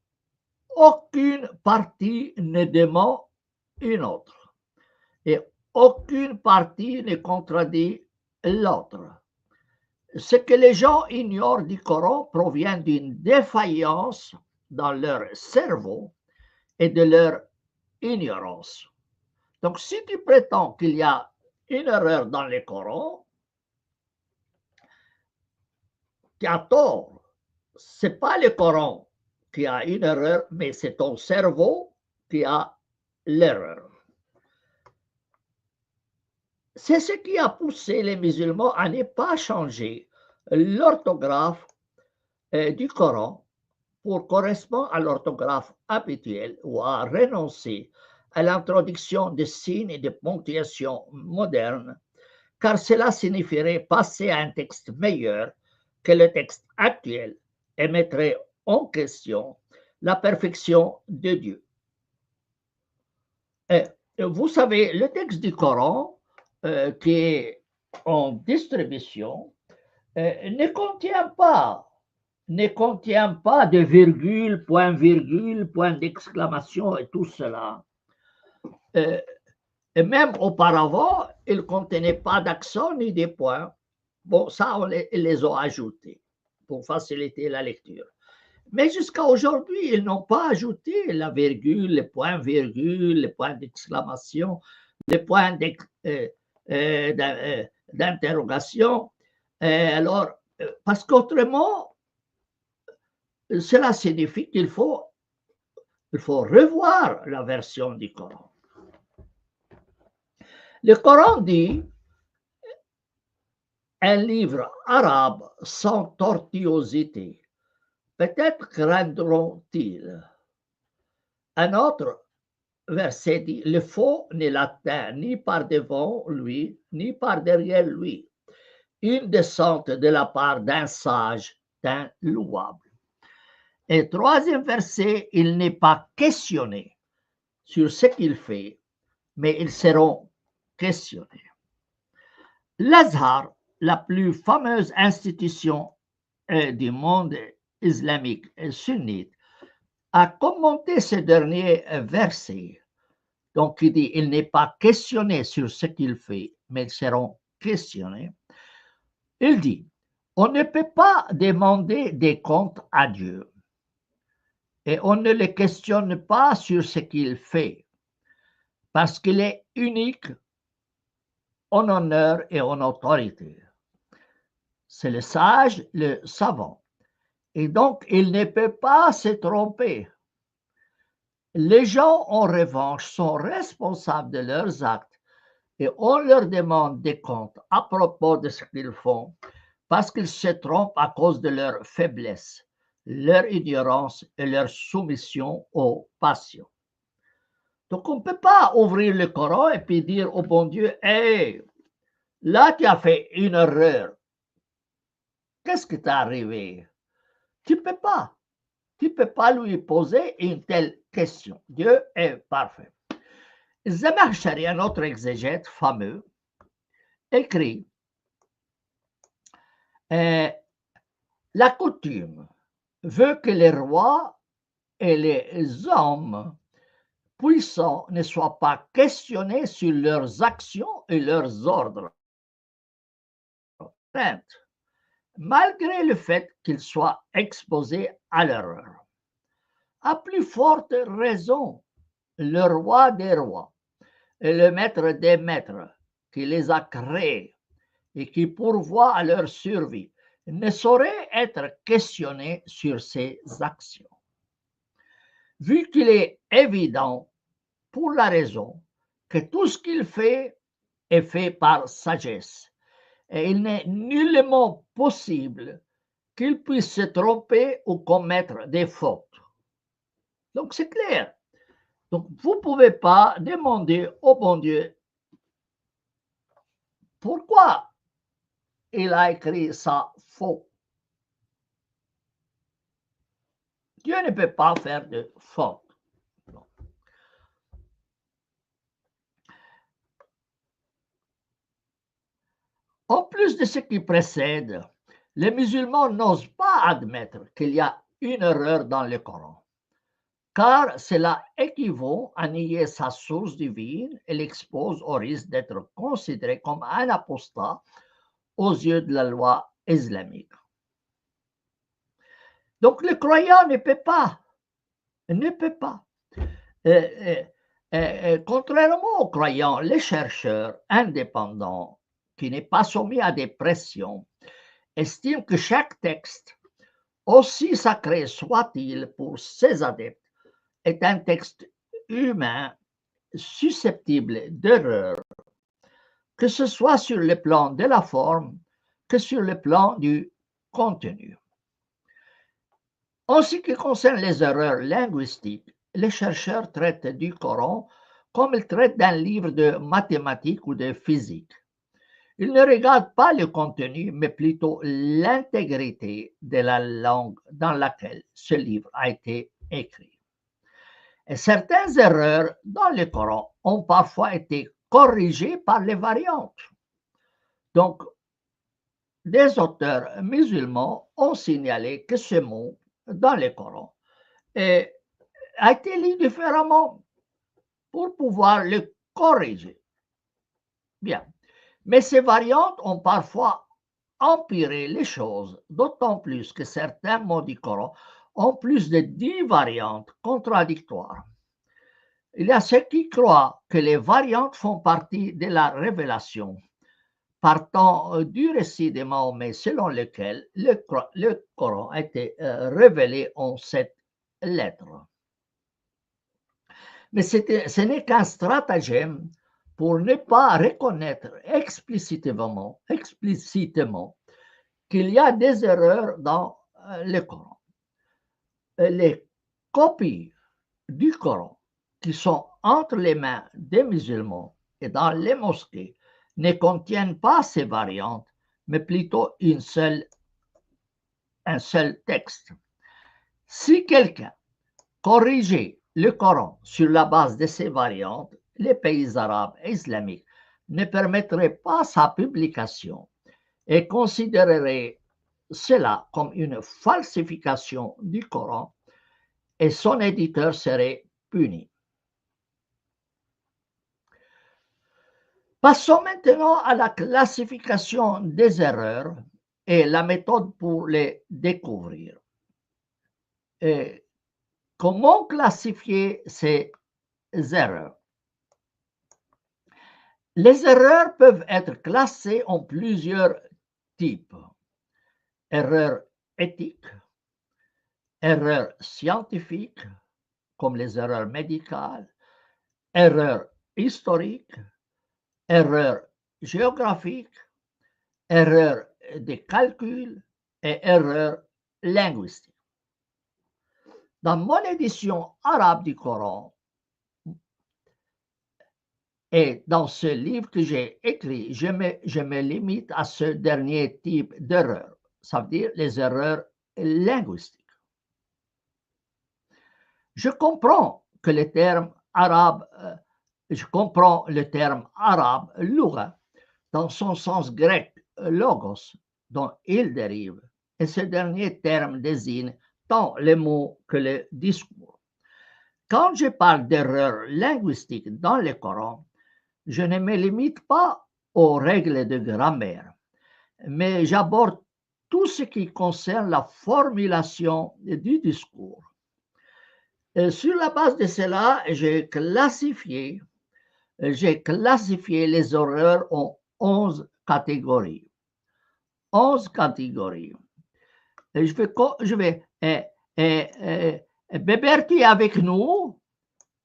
aucune partie ne dément une autre et aucune partie ne contredit l'autre. Ce que les gens ignorent du Coran provient d'une défaillance dans leur cerveau et de leur ignorance. Donc, si tu prétends qu'il y a une erreur dans le Coran, tu as tort. Ce n'est pas le Coran qui a une erreur, mais c'est ton cerveau qui a l'erreur. C'est ce qui a poussé les musulmans à ne pas changer l'orthographe du Coran pour correspondre à l'orthographe habituelle ou à renoncer à l'introduction de signes et de ponctuation modernes, car cela signifierait passer à un texte meilleur que le texte actuel et mettrait en question la perfection de Dieu. Et vous savez, le texte du Coran qui est en distribution ne contient pas de virgule, point d'exclamation et tout cela. Et même auparavant, il ne contenait pas d'accent ni de points. Bon, ça, ils les ont ajoutés pour faciliter la lecture. Mais jusqu'à aujourd'hui, ils n'ont pas ajouté la virgule, les points-virgule, les points d'exclamation, les points d'interrogation. Alors, parce qu'autrement, cela signifie qu'il faut revoir la version du Coran. Le Coran dit un livre arabe sans tortuosité. Peut-être craindront-ils. Un autre verset dit, le faux ne l'atteint ni par devant lui, ni par derrière lui. Une descente de la part d'un sage, d'un louable. Et troisième verset, il n'est pas questionné sur ce qu'il fait, mais ils seront questionnés. L'Azhar, la plus fameuse institution du monde islamique et sunnite, a commenté ce dernier verset. Donc, il dit, il n'est pas questionné sur ce qu'il fait, mais ils seront questionnés. Il dit, on ne peut pas demander des comptes à Dieu et on ne le questionne pas sur ce qu'il fait parce qu'il est unique en honneur et en autorité. C'est le sage, le savant. Et donc, il ne peut pas se tromper. Les gens, en revanche, sont responsables de leurs actes et on leur demande des comptes à propos de ce qu'ils font parce qu'ils se trompent à cause de leur faiblesse, leur ignorance et leur soumission aux passions. Donc, on ne peut pas ouvrir le Coran et puis dire au bon Dieu, « Hey, là, tu as fait une erreur. Qu'est-ce qui t'est arrivé? » Tu ne peux pas. Tu ne peux pas lui poser une telle question. Dieu est parfait. Zamakhshari, un autre exégète fameux, écrit la coutume veut que les rois et les hommes puissants ne soient pas questionnés sur leurs actions et leurs ordres, malgré le fait qu'ils soient exposés à l'erreur. À plus forte raison, le roi des rois et le maître des maîtres qui les a créés et qui pourvoit à leur survie ne saurait être questionné sur ses actions. Vu qu'il est évident, pour la raison, que tout ce qu'il fait est fait par sagesse, et il n'est nullement possible qu'il puisse se tromper ou commettre des fautes. Donc c'est clair. Donc vous ne pouvez pas demander au bon Dieu pourquoi il a écrit ça faux. Dieu ne peut pas faire de faute. Non. En plus de ce qui précède, les musulmans n'osent pas admettre qu'il y a une erreur dans le Coran, car cela équivaut à nier sa source divine et l'expose au risque d'être considéré comme un apostat aux yeux de la loi islamique. Donc le croyant ne peut pas. Contrairement aux croyants, les chercheurs indépendants qui n'est pas soumis à des pressions estiment que chaque texte, aussi sacré soit-il pour ses adeptes, est un texte humain susceptible d'erreur, que ce soit sur le plan de la forme que sur le plan du contenu. En ce qui concerne les erreurs linguistiques, les chercheurs traitent du Coran comme ils traitent d'un livre de mathématiques ou de physique. Ils ne regardent pas le contenu, mais plutôt l'intégrité de la langue dans laquelle ce livre a été écrit. Et certaines erreurs dans le Coran ont parfois été corrigées par les variantes. Donc, des auteurs musulmans ont signalé que ce mot dans le Coran a été lu différemment pour pouvoir le corriger. Bien. Mais ces variantes ont parfois empiré les choses, d'autant plus que certains mots du Coran ont plus de 10 variantes contradictoires. Il y a ceux qui croient que les variantes font partie de la révélation, partant du récit de Mahomet selon lequel le Coran a été révélé en 7 lettres. Mais ce n'est qu'un stratagème pour ne pas reconnaître explicitement qu'il y a des erreurs dans le Coran. Les copies du Coran qui sont entre les mains des musulmans et dans les mosquées ne contiennent pas ces variantes, mais plutôt un seul texte. Si quelqu'un corrigeait le Coran sur la base de ces variantes, les pays arabes et islamiques ne permettraient pas sa publication et considéreraient cela comme une falsification du Coran et son éditeur serait puni. Passons maintenant à la classification des erreurs et la méthode pour les découvrir. Et comment classifier ces erreurs? Les erreurs peuvent être classées en plusieurs types. Erreurs éthiques, erreurs scientifiques, comme les erreurs médicales, erreurs historiques, erreurs géographiques, erreurs de calcul et erreurs linguistiques. Dans mon édition arabe du Coran et dans ce livre que j'ai écrit, je me limite à ce dernier type d'erreurs, ça veut dire les erreurs linguistiques. Je comprends le terme arabe lugha dans son sens grec logos dont il dérive, et ce dernier terme désigne tant les mots que le discours. Quand je parle d'erreurs linguistiques dans le Coran, je ne me limite pas aux règles de grammaire, mais j'aborde tout ce qui concerne la formulation du discours. Sur la base de cela, j'ai classifié les erreurs en 11 catégories. 11 catégories. Et Bébert, tu es avec nous?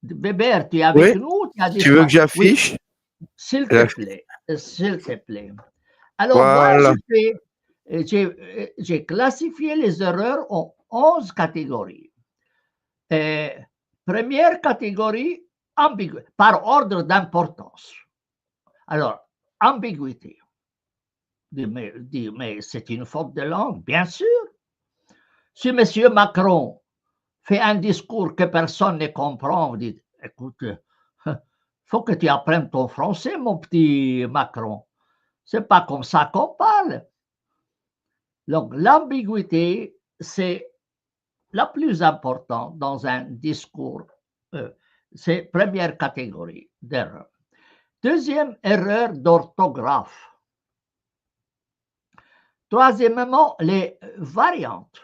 Bébert, tu es avec Oui, nous? tu veux que Oui, j'affiche? s'il te plaît. S'il te plaît. Alors, moi, Voilà. j'ai classifié les erreurs en 11 catégories. Première catégorie, par ordre d'importance. Alors, ambiguïté. Mais c'est une faute de langue, bien sûr. Si M. Macron fait un discours que personne ne comprend, vous dites, écoute, faut que tu apprennes ton français, mon petit Macron. C'est pas comme ça qu'on parle. Donc, l'ambiguïté, c'est la plus importante dans un discours. C'est première catégorie d'erreur. Deuxième, erreur d'orthographe. Troisièmement, les variantes.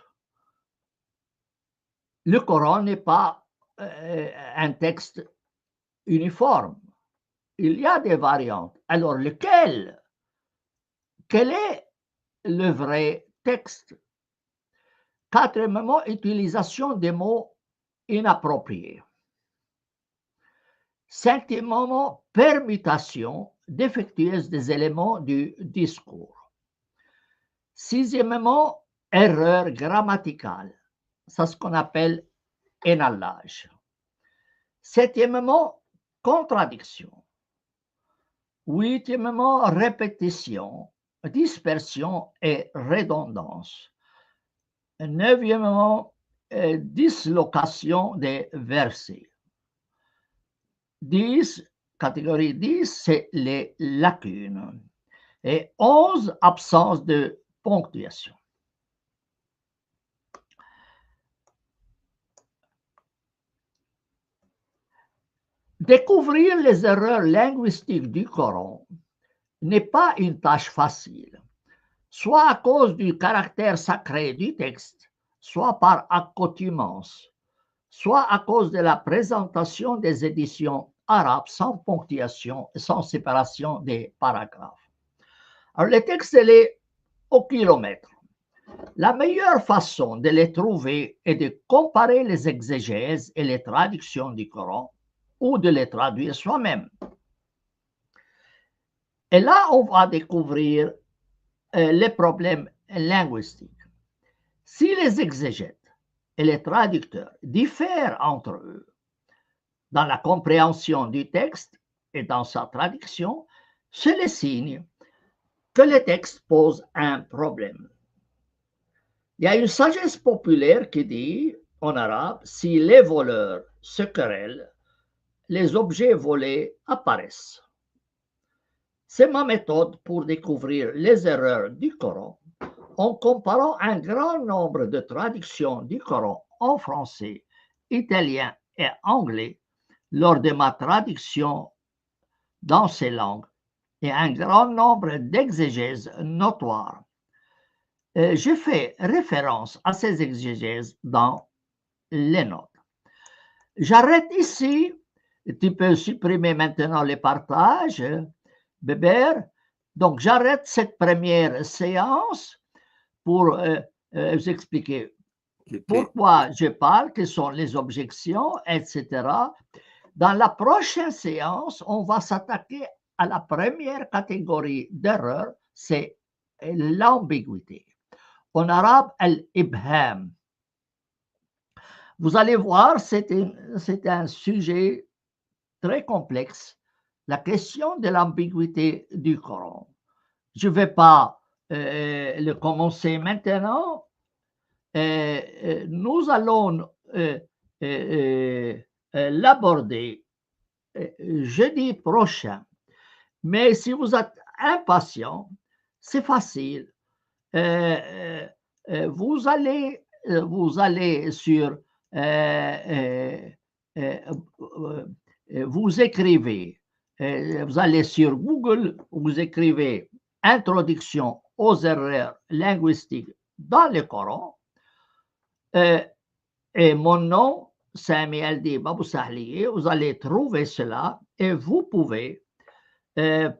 Le Coran n'est pas un texte uniforme. Il y a des variantes. Alors, quel est le vrai texte? Quatrièmement, utilisation des mots inappropriés. Cinquièmement, permutation défectueuse des éléments du discours. Sixièmement, erreur grammaticale. C'est ce qu'on appelle énalage. Septièmement, contradiction. Huitièmement, répétition, dispersion et redondance. Neuvièmement, dislocation des versets. 10, catégorie 10, c'est les lacunes. Et 11, absence de ponctuation. Découvrir les erreurs linguistiques du Coran n'est pas une tâche facile, soit à cause du caractère sacré du texte, soit par accoutumance, soit à cause de la présentation des éditions arabes sans ponctuation et sans séparation des paragraphes. Alors, les textes, il est au kilomètre. La meilleure façon de les trouver est de comparer les exégèses et les traductions du Coran ou de les traduire soi-même. Et là, on va découvrir les problèmes linguistiques. Si les exégètes et les traducteurs diffèrent entre eux dans la compréhension du texte et dans sa traduction, c'est le signe que le texte pose un problème. Il y a une sagesse populaire qui dit en arabe, si les voleurs se querellent, les objets volés apparaissent. C'est ma méthode pour découvrir les erreurs du Coran en comparant un grand nombre de traductions du Coran en français, italien et anglais lors de ma traduction dans ces langues et un grand nombre d'exégèses notoires. Je fais référence à ces exégèses dans les notes. J'arrête ici. Tu peux supprimer maintenant les partages, Bébert. Donc, j'arrête cette première séance pour vous expliquer pourquoi je parle, quelles sont les objections, etc. Dans la prochaine séance, on va s'attaquer à la première catégorie d'erreur, c'est l'ambiguïté. En arabe, al-ibham. Vous allez voir, c'est un sujet très complexe, la question de l'ambiguïté du Coran. Je ne vais pas le commencer maintenant. Nous allons l'aborder jeudi prochain. Mais si vous êtes impatient, c'est facile. Vous allez sur vous écrivez, vous allez sur Google, vous écrivez introduction aux erreurs linguistiques dans le Coran et mon nom, Samuel dit Babou Sahliye, vous allez trouver cela et vous pouvez euh,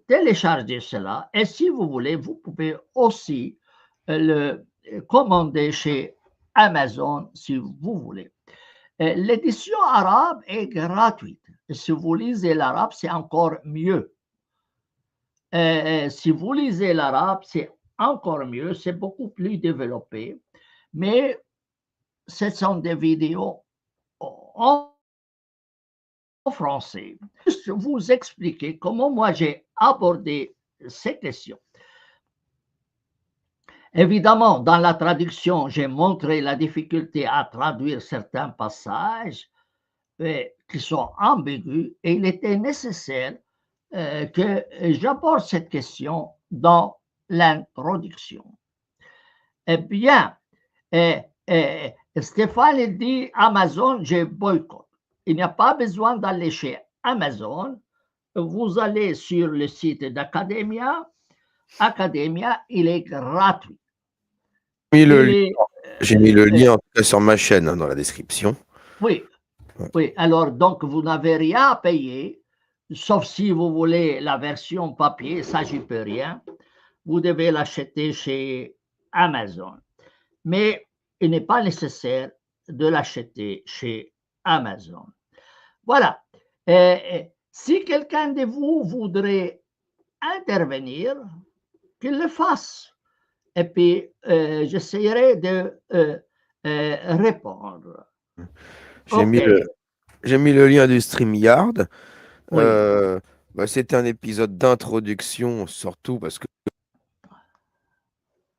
télécharger cela. Et si vous voulez, vous pouvez aussi le commander chez Amazon si vous voulez. L'édition arabe est gratuite. Si vous lisez l'arabe, c'est encore mieux. Si vous lisez l'arabe, c'est encore mieux, c'est beaucoup plus développé. Mais ce sont des vidéos en français. Juste vous expliquer comment moi j'ai abordé ces questions. Évidemment, dans la traduction, j'ai montré la difficulté à traduire certains passages qui sont ambigus et il était nécessaire que j'aborde cette question dans l'introduction. Eh bien, Stéphane dit Amazon, je boycotte. Il n'y a pas besoin d'aller chez Amazon. Vous allez sur le site d'Academia. Academia, il est gratuit. J'ai mis le lien en tout cas sur ma chaîne dans la description. Oui, oui. Alors, donc, vous n'avez rien à payer, sauf si vous voulez la version papier, ça, j'y peux rien. Vous devez l'acheter chez Amazon. Mais il n'est pas nécessaire de l'acheter chez Amazon. Voilà. Si quelqu'un de vous voudrait intervenir, qu'il le fasse. Et puis, j'essaierai de répondre. J'ai mis le lien du StreamYard. Oui. C'était un épisode d'introduction, surtout parce que,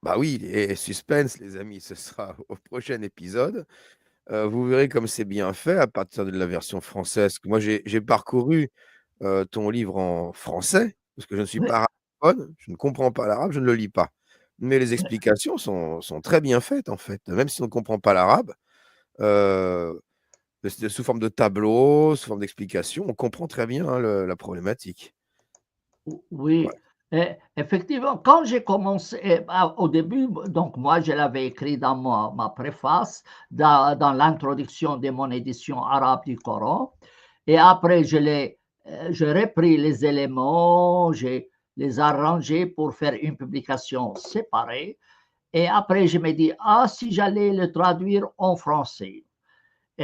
bah oui, et suspense, les amis, ce sera au prochain épisode. Vous verrez comme c'est bien fait à partir de la version française. Moi, j'ai parcouru ton livre en français, parce que je ne suis Oui. pas arabophone, je ne comprends pas l'arabe, je ne le lis pas. Mais les explications sont très bien faites, en fait. Même si on ne comprend pas l'arabe, sous forme de tableau, sous forme d'explication, on comprend très bien la problématique. Oui, effectivement, quand j'ai commencé, au début, donc moi je l'avais écrit dans ma préface, dans l'introduction de mon édition arabe du Coran, et après j'ai repris les éléments, j'ai les arrangés pour faire une publication séparée, et après je me dis, ah, si j'allais le traduire en français.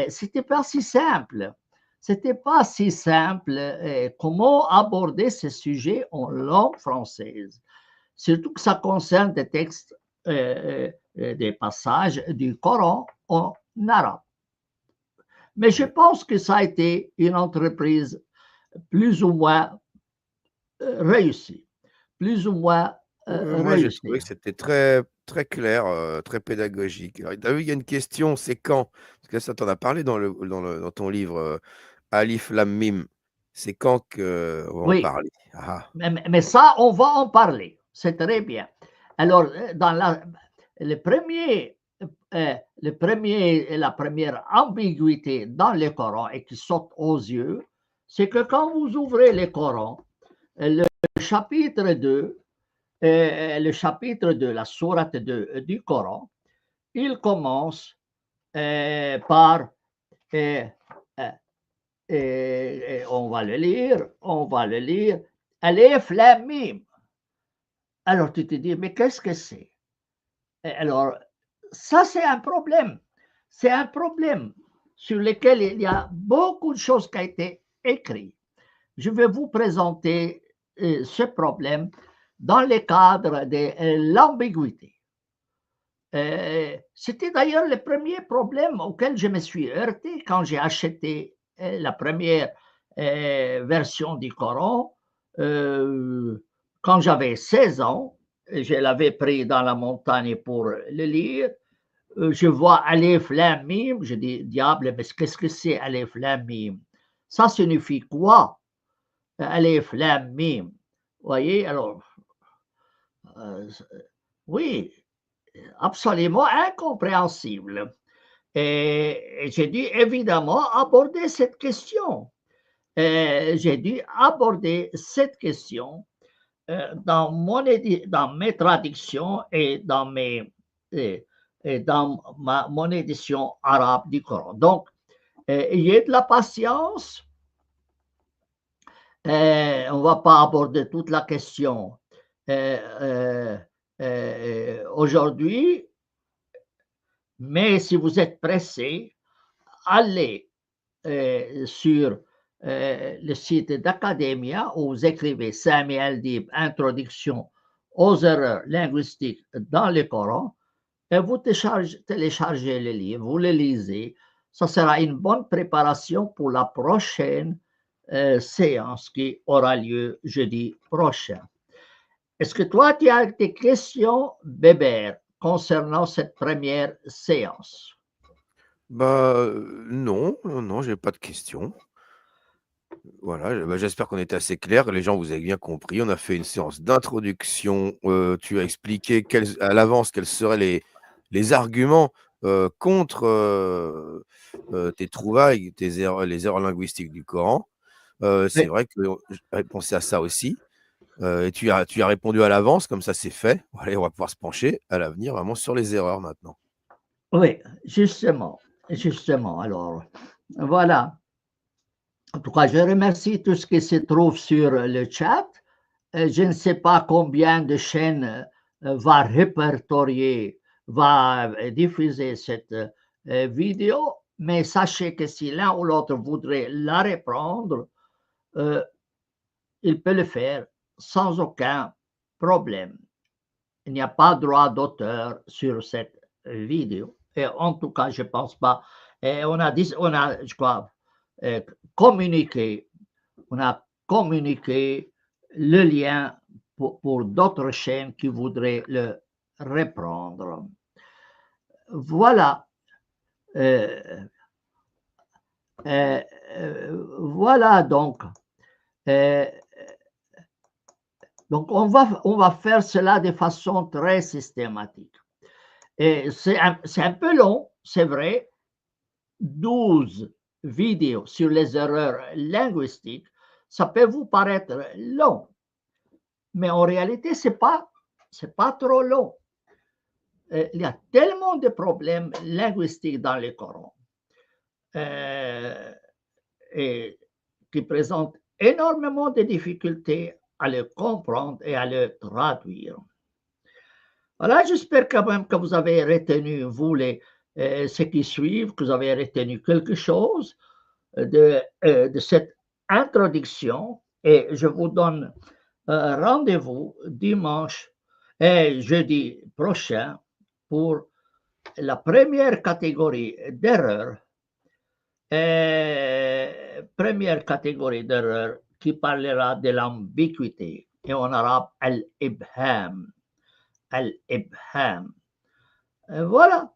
C'était pas si simple. C'était pas si simple comment aborder ce sujet en langue française. Surtout que ça concerne des textes, des passages du Coran en arabe. Mais je pense que ça a été une entreprise plus ou moins réussie. Plus ou moins Moi, j'ai trouvé réussie. que c'était très, très clair, très pédagogique. Alors, tu as vu, il y a une question, c'est quand? Parce que ça, tu en as parlé dans ton livre Alif Lam Mim. C'est quand qu'on va en Oui, parler? Ah, mais ça, on va en parler. C'est très bien. Alors, dans le premier, la première ambiguïté dans le Coran et qui saute aux yeux, c'est que quand vous ouvrez le Coran, le chapitre 2, la sourate 2 du Coran, il commence par, on va le lire, Alif Lam Mim. Alors tu te dis, mais qu'est-ce que c'est? Alors, ça c'est un problème. C'est un problème sur lequel il y a beaucoup de choses qui ont été écrites. Je vais vous présenter ce problème dans le cadre de l'ambiguïté. C'était d'ailleurs le premier problème auquel je me suis heurté quand j'ai acheté la première version du Coran. Quand j'avais 16 ans, je l'avais pris dans la montagne pour le lire. Je vois Alif Lam Mim, je dis diable, mais qu'est-ce que c'est Alif Lam Mim? Ça signifie quoi? Alif Lam Mim. Vous voyez, alors, oui, absolument incompréhensible. Et j'ai dû évidemment aborder cette question. J'ai dû aborder cette question dans mes traductions et dans mes dans mon édition arabe du Coran. Donc, ayez de la patience. On ne va pas aborder toute la question aujourd'hui, mais si vous êtes pressé, allez sur le site d'Academia où vous écrivez Sami El-Dib, introduction aux erreurs linguistiques dans le Coran, et vous téléchargez le livre, vous le lisez. Ça sera une bonne préparation pour la prochaine séance qui aura lieu jeudi prochain. Est-ce que toi, tu as des questions, Bébert, concernant cette première séance? Non, non, j'ai pas de questions. Voilà, j'espère qu'on était assez clair. Les gens, vous avez bien compris. On a fait une séance d'introduction. Tu as expliqué à l'avance quels seraient les arguments contre tes trouvailles, les erreurs linguistiques du Coran. C'est vrai que j'ai pensé à ça aussi. Et tu as répondu à l'avance, comme ça c'est fait. Allez, on va pouvoir se pencher à l'avenir vraiment sur les erreurs maintenant. Oui, justement. Alors, voilà. En tout cas, je remercie tout ce qui se trouve sur le chat. Je ne sais pas combien de chaînes va répertorier, va diffuser cette vidéo, mais sachez que si l'un ou l'autre voudrait la reprendre, il peut le faire sans aucun problème. Il n'y a pas droit d'auteur sur cette vidéo. Et en tout cas, je ne pense pas. Et on a, je crois, communiqué le lien pour d'autres chaînes qui voudraient le reprendre. Voilà. Voilà donc. Donc, on va faire cela de façon très systématique. Et c'est un peu long, c'est vrai. 12 vidéos sur les erreurs linguistiques, ça peut vous paraître long. Mais en réalité, c'est pas trop long. Il y a tellement de problèmes linguistiques dans le Coran et qui présentent énormément de difficultés à le comprendre et à le traduire. Voilà, j'espère quand même que vous avez retenu, vous, ceux qui suivent, que vous avez retenu quelque chose de cette introduction. Et je vous donne rendez-vous dimanche et jeudi prochain pour la première catégorie d'erreurs. Première catégorie d'erreurs qui parlera de l'ambiguïté et en arabe al-ibham. Al-ibham. Voilà.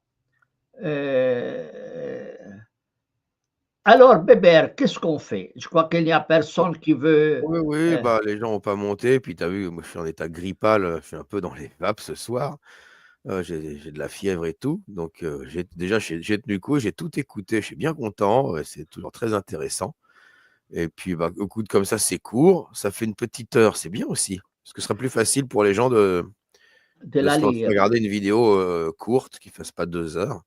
Alors, Bébert, qu'est-ce qu'on fait? Je crois qu'il n'y a personne qui veut. Oui, les gens n'ont pas monté. Puis tu as vu, moi je suis en état grippal, je suis un peu dans les vapes ce soir. J'ai de la fièvre et tout. Donc j'ai tenu le coup, j'ai tout écouté, je suis bien content. C'est toujours très intéressant. Et puis, écoute, comme ça, c'est court, ça fait une petite heure, c'est bien aussi. Parce que ce serait plus facile pour les gens de la lire. regarder une vidéo courte qui ne fasse pas 2 heures.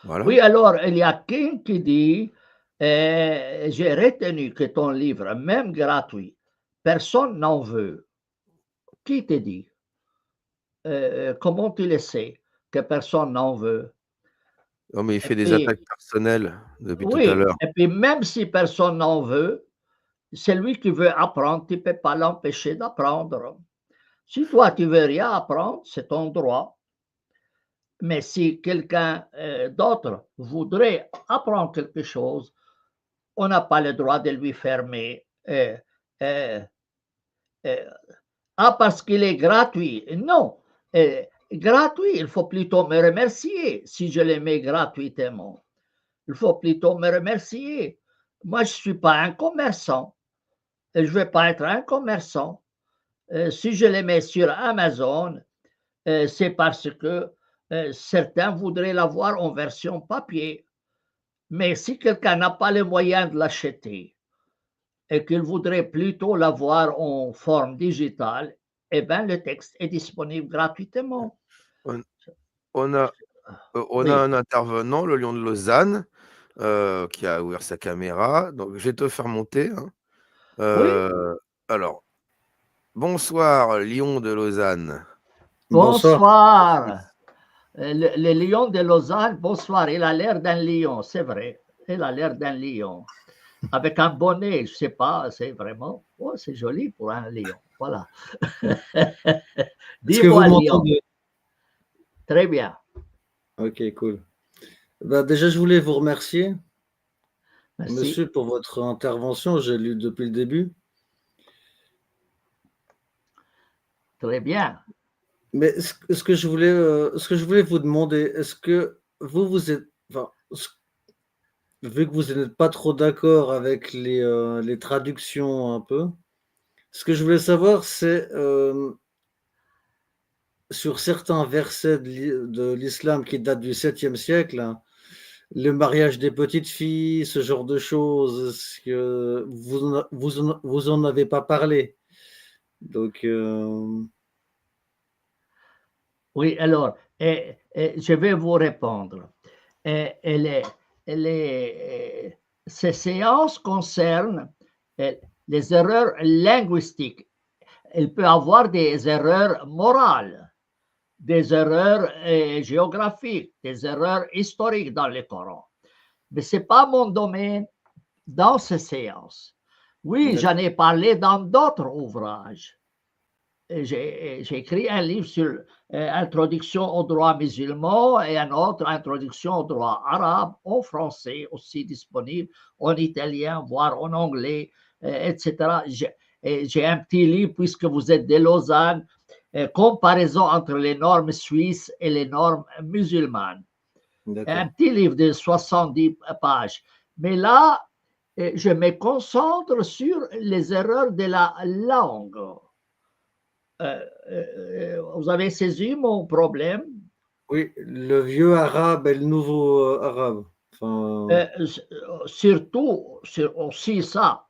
Voilà. Oui, alors, il y a quelqu'un qui dit j'ai retenu que ton livre, même gratuit, personne n'en veut. Qui te dit? Comment tu le sais que personne n'en veut? Non, mais il fait des attaques personnelles depuis tout à Oui, l'heure. et puis même si personne n'en veut, c'est lui qui veut apprendre, tu ne peux pas l'empêcher d'apprendre. Si toi, tu veux rien apprendre, c'est ton droit. Mais si quelqu'un d'autre voudrait apprendre quelque chose, on n'a pas le droit de lui fermer. Parce qu'il est gratuit. Non, gratuit, il faut plutôt me remercier si je le mets gratuitement. Il faut plutôt me remercier. Moi, je ne suis pas un commerçant. Et je ne vais pas être un commerçant. Si je les mets sur Amazon, c'est parce que certains voudraient l'avoir en version papier. Mais si quelqu'un n'a pas les moyens de l'acheter et qu'il voudrait plutôt l'avoir en forme digitale, eh bien, le texte est disponible gratuitement. On a on a Oui, un intervenant, le lion de Lausanne, qui a ouvert sa caméra. Donc, je vais te faire monter. Hein. oui. Alors, bonsoir, lion de Lausanne. Bonsoir. Bonsoir. Le lion de Lausanne, bonsoir. Il a l'air d'un lion, c'est vrai. Il a l'air d'un lion. Avec un bonnet, je ne sais pas, c'est vraiment. Oh, c'est joli pour un lion. Voilà. Est-ce que vous Dis-moi, lion. m'entendez? Très bien. Ok, cool. Bah, déjà, je voulais vous remercier, Merci. monsieur, pour votre intervention. J'ai lu depuis le début. Très bien. Mais ce que je voulais vous demander, est-ce que vous êtes, enfin, vu que vous n'êtes pas trop d'accord avec les traductions un peu, ce que je voulais savoir, c'est sur certains versets de l'islam qui datent du 7e siècle, hein, le mariage des petites filles, ce genre de choses, est-ce que vous en avez pas parlé? Donc, Oui, alors, je vais vous répondre. Ces séances concernent les erreurs linguistiques. Il peut y avoir des erreurs morales, des erreurs géographiques, des erreurs historiques dans le Coran. Mais ce n'est pas mon domaine dans ces séances. Oui, j'en ai parlé dans d'autres ouvrages. J'ai écrit un livre sur introduction au droit musulman et un autre introduction au droit arabe, en français aussi disponible, en italien, voire en anglais, etc. J'ai un petit livre, puisque vous êtes de Lausanne, comparaison entre les normes suisses et les normes musulmanes. Un petit livre de 70 pages. Mais là, je me concentre sur les erreurs de la langue. Vous avez saisi mon problème? oui, le vieux arabe et le nouveau arabe. Enfin, Surtout, aussi ça.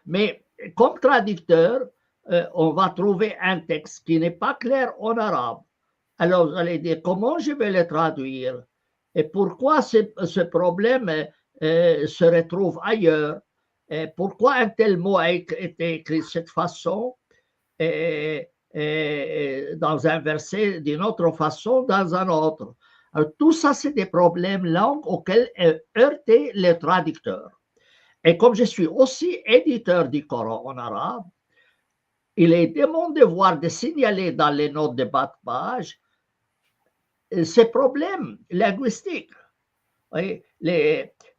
Mais comme traducteur, on va trouver un texte qui n'est pas clair en arabe. Alors, vous allez dire, comment je vais le traduire? Et pourquoi ce problème se retrouve ailleurs? Et pourquoi un tel mot a été écrit de cette façon? Dans un verset d'une autre façon dans un autre. Alors, tout ça, c'est des problèmes langues auxquels est heurté le traducteur. Et comme je suis aussi éditeur du Coran en arabe, il est de mon devoir de signaler dans les notes de bas de page ces problèmes linguistiques.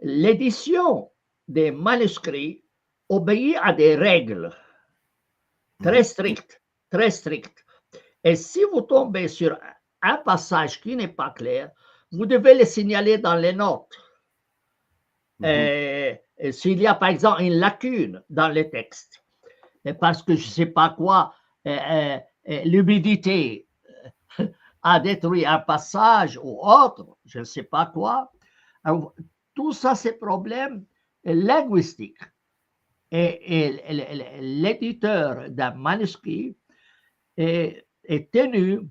L'édition des manuscrits obéit à des règles très strictes, très strictes. Et si vous tombez sur un passage qui n'est pas clair, vous devez le signaler dans les notes. S'il y a par exemple une lacune dans le texte, parce que je ne sais pas quoi, l'humidité a détruit un passage ou autre, je ne sais pas quoi. Alors, tout ça, c'est problème linguistique. Et l'éditeur d'un manuscrit est tenu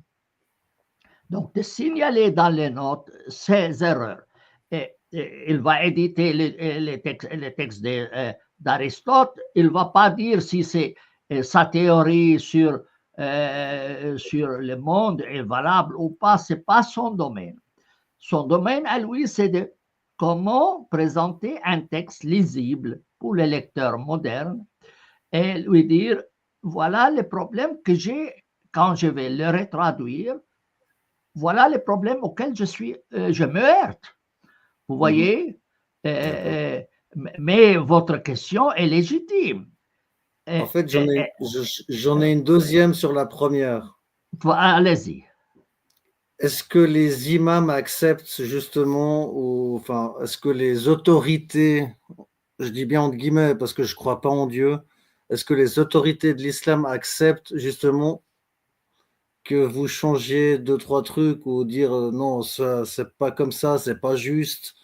donc de signaler dans les notes ces erreurs. Et il va éditer les textes d'Aristote. Il ne va pas dire si c'est sa théorie sur le monde est valable ou pas. Ce n'est pas son domaine. Son domaine à lui, c'est de comment présenter un texte lisible pour le lecteur moderne et lui dire, voilà les problèmes que j'ai quand je vais le retraduire, voilà les problèmes auxquels je me heurte. Vous voyez, mais votre question est légitime. En fait, j'en ai une deuxième sur la première. Allez-y. Est-ce que les imams acceptent justement, ou enfin, est-ce que les autorités, je dis bien entre guillemets parce que je ne crois pas en Dieu, est-ce que les autorités de l'islam acceptent justement que vous changiez 2-3 trucs ou dire non, ça c'est pas comme ça, c'est pas juste?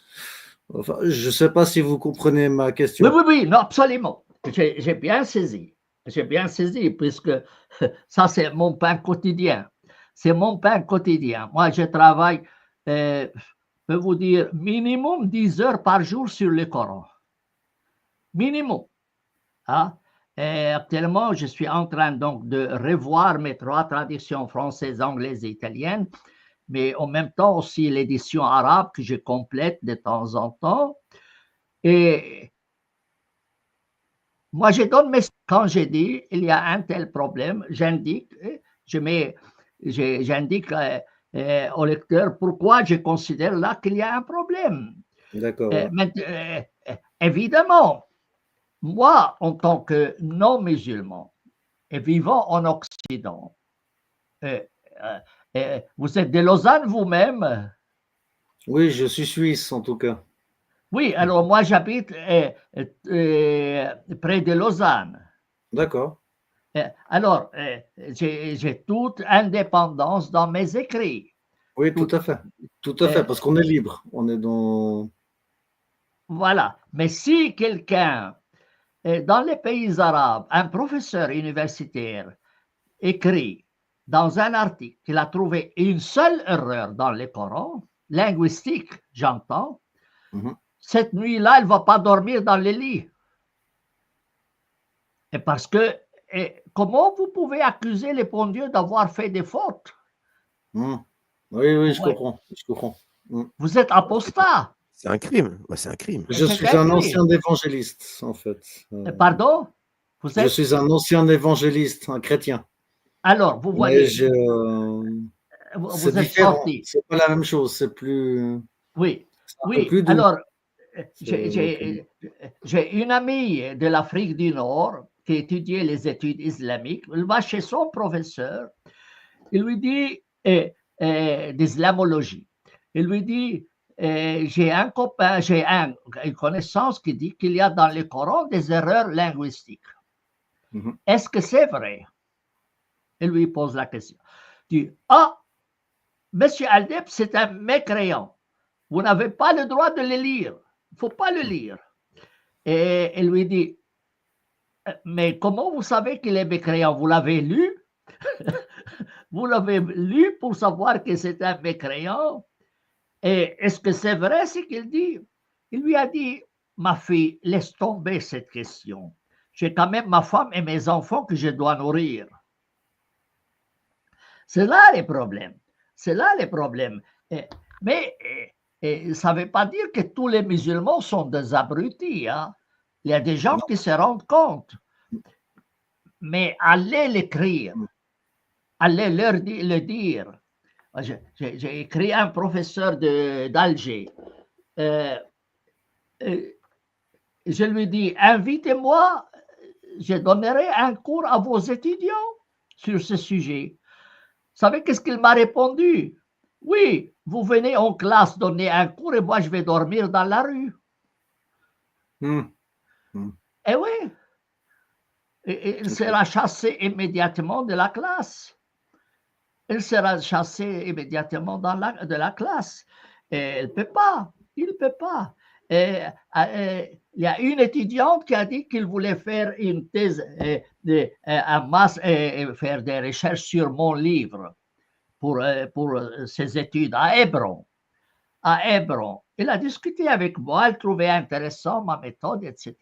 Enfin, je ne sais pas si vous comprenez ma question. Oui, non, absolument. J'ai bien saisi. J'ai bien saisi, puisque ça, c'est mon pain quotidien. C'est mon pain quotidien. Moi, je travaille je peux vous dire, minimum 10 heures par jour sur le Coran. Minimum. Hein? Et actuellement, je suis en train donc de revoir mes 3 traductions françaises, anglaises et italiennes, mais en même temps aussi l'édition arabe que je complète de temps en temps. Et moi, je donne mes... Quand je dis il y a un tel problème, j'indique, j'indique au lecteur pourquoi je considère là qu'il y a un problème. D'accord. Évidemment, moi, en tant que non-musulman et vivant en Occident, vous êtes de Lausanne vous-même? Oui, je suis suisse en tout cas. Oui, alors moi j'habite près de Lausanne. D'accord. Alors, j'ai toute indépendance dans mes écrits. Oui, tout à fait. Tout à fait, parce qu'on est libre. On est dans... Voilà. Mais si quelqu'un, dans les pays arabes, un professeur universitaire écrit dans un article qu'il a trouvé une seule erreur dans le Coran, linguistique, j'entends, cette nuit-là, elle ne va pas dormir dans le lit. Et parce que, comment vous pouvez accuser les bons dieux d'avoir fait des fautes? Oui, je comprends. Je comprends. Vous êtes apostat. C'est un crime. C'est un crime. Je suis un ancien évangéliste, en fait. Pardon? Je suis un ancien évangéliste, un chrétien. Alors, vous voyez. C'est différent. C'est pas la même chose. C'est plus. Oui. Oui. Plus doux. Alors, j'ai une amie de l'Afrique du Nord qui étudiait les études islamiques. Elle va chez son professeur. Il lui dit d'islamologie. Il lui dit j'ai un copain, j'ai une connaissance qui dit qu'il y a dans le Coran des erreurs linguistiques. Est-ce que c'est vrai? Il lui pose la question. Il dit Monsieur Aldeb, c'est un mécréant. Vous n'avez pas le droit de le lire. Il ne faut pas le lire. Et il lui dit mais comment vous savez qu'il est mécréant? Vous l'avez lu? Vous l'avez lu pour savoir que c'est un mécréant? Et est-ce que c'est vrai ce qu'il dit? Il lui a dit, ma fille, laisse tomber cette question. J'ai quand même ma femme et mes enfants que je dois nourrir. C'est là les problèmes. C'est là les problèmes. Mais ça ne veut pas dire que tous les musulmans sont des abrutis. Hein? Il y a des gens qui se rendent compte. Mais allez l'écrire. Allez le dire. J'ai écrit à un professeur d'Alger. Je lui dis, invitez-moi, je donnerai un cours à vos étudiants sur ce sujet. Vous savez qu'est-ce qu'il m'a répondu? Oui, vous venez en classe donner un cours et moi je vais dormir dans la rue. Eh oui. Et il sera chassé immédiatement de la classe. Il sera chassé immédiatement de la classe. Et il ne peut pas. Il ne peut pas. Il y a une étudiante qui a dit qu'il voulait faire une thèse en masse et faire des recherches sur mon livre pour ses études à Hébron. À Hébron. Elle a discuté avec moi, elle trouvait intéressant ma méthode, etc.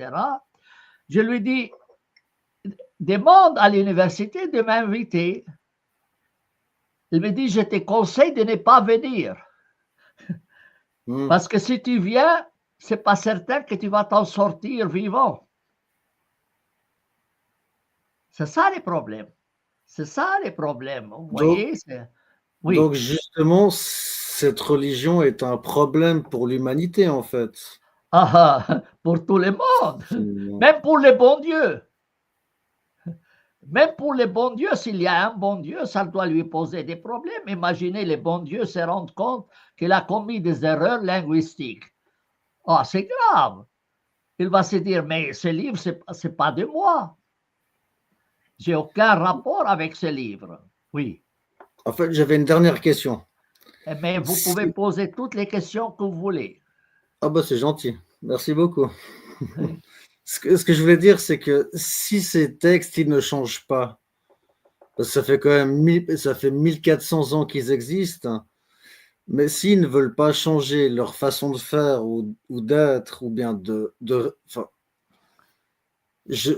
Je lui dis, demande à l'université de m'inviter. Il me dit, je te conseille de ne pas venir. Parce que si tu viens, ce n'est pas certain que tu vas t'en sortir vivant. C'est ça les problèmes. C'est ça les problèmes. Vous voyez, oui. Donc justement, cette religion est un problème pour l'humanité en fait. Pour tout le monde. Même pour les bons dieux. Même pour les bons dieux, s'il y a un bon Dieu, ça doit lui poser des problèmes. Imaginez les bons dieux se rendent compte qu'il a commis des erreurs linguistiques. C'est grave. Il va se dire, mais ce livre, ce n'est pas de moi. J'ai aucun rapport avec ce livre. Oui. En fait, j'avais une dernière question. Mais vous pouvez poser toutes les questions que vous voulez. C'est gentil. Merci beaucoup. Ce que je voulais dire, c'est que si ces textes, ils ne changent pas, parce que ça fait quand même 1400 ans qu'ils existent, Mais s'ils ne veulent pas changer leur façon de faire ou d'être, ou bien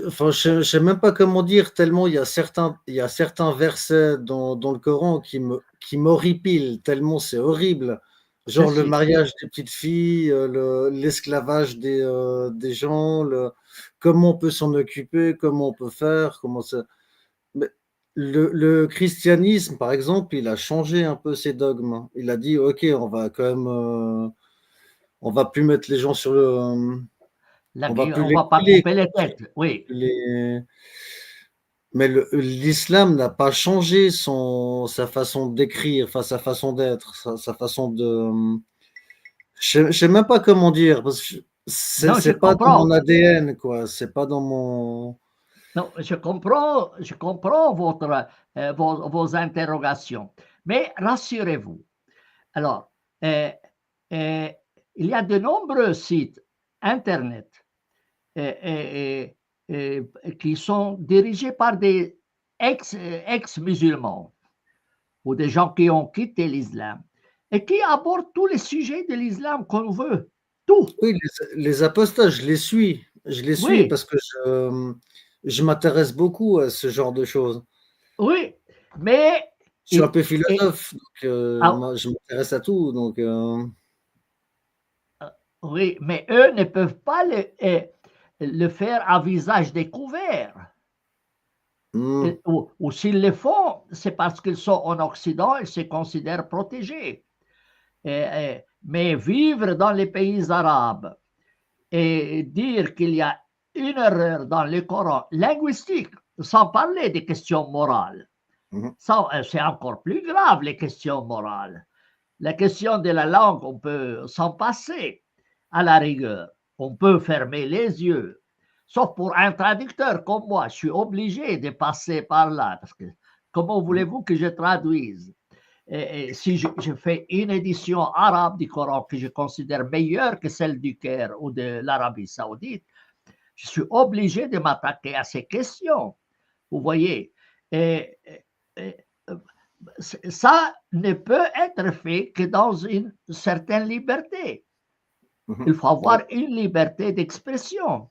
enfin, je sais même pas comment dire, tellement il y a certains versets dans le Coran qui m'horripilent, tellement c'est horrible. Je Genre le sais. mariage des petites filles, l'esclavage des gens, comment on peut s'en occuper, comment on peut faire, comment ça. Mais le christianisme, par exemple, il a changé un peu ses dogmes. Il a dit, OK, on va quand même, on va plus mettre les gens sur on va plus On ne les va pas brûler, couper les têtes. Oui. les- Mais l'islam n'a pas changé sa façon d'écrire, enfin, sa façon d'être, sa façon de. Je sais même pas comment dire, parce que Non, je c'est pas dans mon comprends. ADN, quoi. C'est pas dans mon. Non, je comprends vos interrogations. Mais rassurez-vous. Alors, euh, euh, il y a de nombreux sites Internet euh, euh, qui sont dirigés par des ex-musulmans ou des gens qui ont quitté l'islam et qui abordent tous les sujets de l'islam qu'on veut. Tout. Oui, les apostats, je les suis. Je les suis Oui, parce que je m'intéresse beaucoup à ce genre de choses. oui. Mais, Je suis un et, peu et, philosophe, donc ah, moi, je m'intéresse à tout. Donc, oui, mais eux ne peuvent pas le faire à visage découvert. hmm, Ou s'ils le font, c'est parce qu'ils sont en Occident, ils se considèrent protégés. Mais vivre dans les pays arabes et dire qu'il y a une erreur dans le Coran linguistique, sans parler des questions morales, mhm, c'est encore plus grave les questions morales. La question de la langue, on peut s'en passer à la rigueur. On peut fermer les yeux. Sauf pour un traducteur comme moi, je suis obligé de passer par là. Parce que comment mhm, voulez-vous que je traduise? Et si je fais une édition arabe du Coran que je considère meilleure que celle du Caire ou de l'Arabie Saoudite, je suis obligé de m'attaquer à ces questions. Vous voyez, et ça ne peut être fait que dans une certaine liberté. mhm. Il faut Ouais. avoir une liberté d'expression.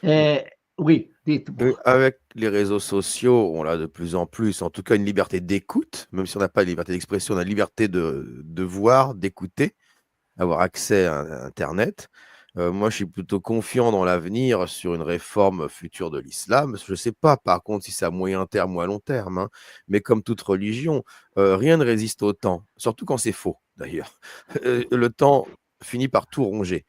Mm. Oui, dites-moi. Avec les réseaux sociaux, on l'a de plus en plus, en tout cas une liberté d'écoute, même si on n'a pas une liberté d'expression, on a une liberté de voir, d'écouter, avoir accès à Internet. Moi, je suis plutôt confiant dans l'avenir sur une réforme future de l'islam. Je ne sais pas, par contre, si c'est à moyen terme ou à long terme, hein, mais comme toute religion, rien ne résiste au temps, surtout quand c'est faux, d'ailleurs. Le temps finit par tout ronger.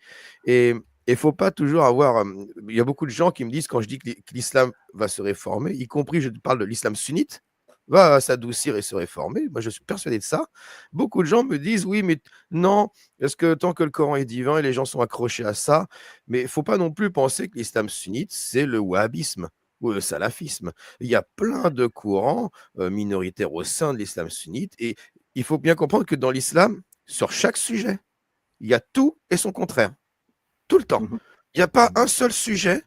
Et il ne faut pas toujours avoir. Il y a beaucoup de gens qui me disent, quand je dis que l'islam va se réformer, y compris, je parle de l'islam sunnite, va s'adoucir et se réformer. Moi, je suis persuadé de ça. Beaucoup de gens me disent, oui, mais non, parce que tant que le Coran est divin et les gens sont accrochés à ça, mais il ne faut pas non plus penser que l'islam sunnite, c'est le wahhabisme ou le salafisme. Il y a plein de courants minoritaires au sein de l'islam sunnite et il faut bien comprendre que dans l'islam, sur chaque sujet, il y a tout et son contraire, tout le temps. Mhm. Il n'y a pas un seul sujet,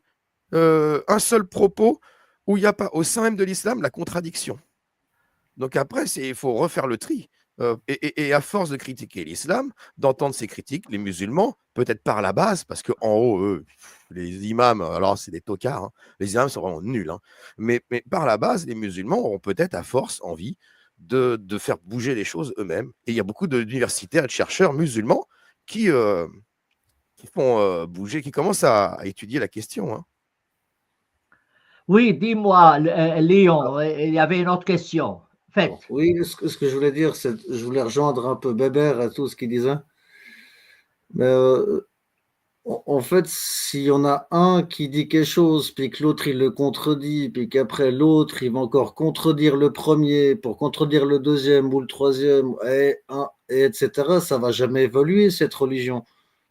un seul propos où il n'y a pas au sein même de l'islam la contradiction. Donc après, il faut refaire le tri. Et à force de critiquer l'islam, d'entendre ces critiques, les musulmans, peut-être par la base, parce qu'en haut, eux, les imams, alors c'est des tocards, hein, les imams sont vraiment nuls, hein, mais par la base, les musulmans auront peut-être à force envie de faire bouger les choses eux-mêmes. Et il y a beaucoup d'universitaires et de chercheurs musulmans qui, qui font bouger, qui commencent à étudier la question, hein. Oui, dis-moi, Léon, il y avait une autre question. Alors, Faites. oui, ce que je voulais dire, c'est je voulais rejoindre un peu Bébert à tout ce qu'il disait. Mais en fait, s'il y en a un qui dit quelque chose, puis que l'autre il le contredit, puis qu'après l'autre il va encore contredire le premier pour contredire le deuxième ou le troisième, et etc., ça va jamais évoluer cette religion.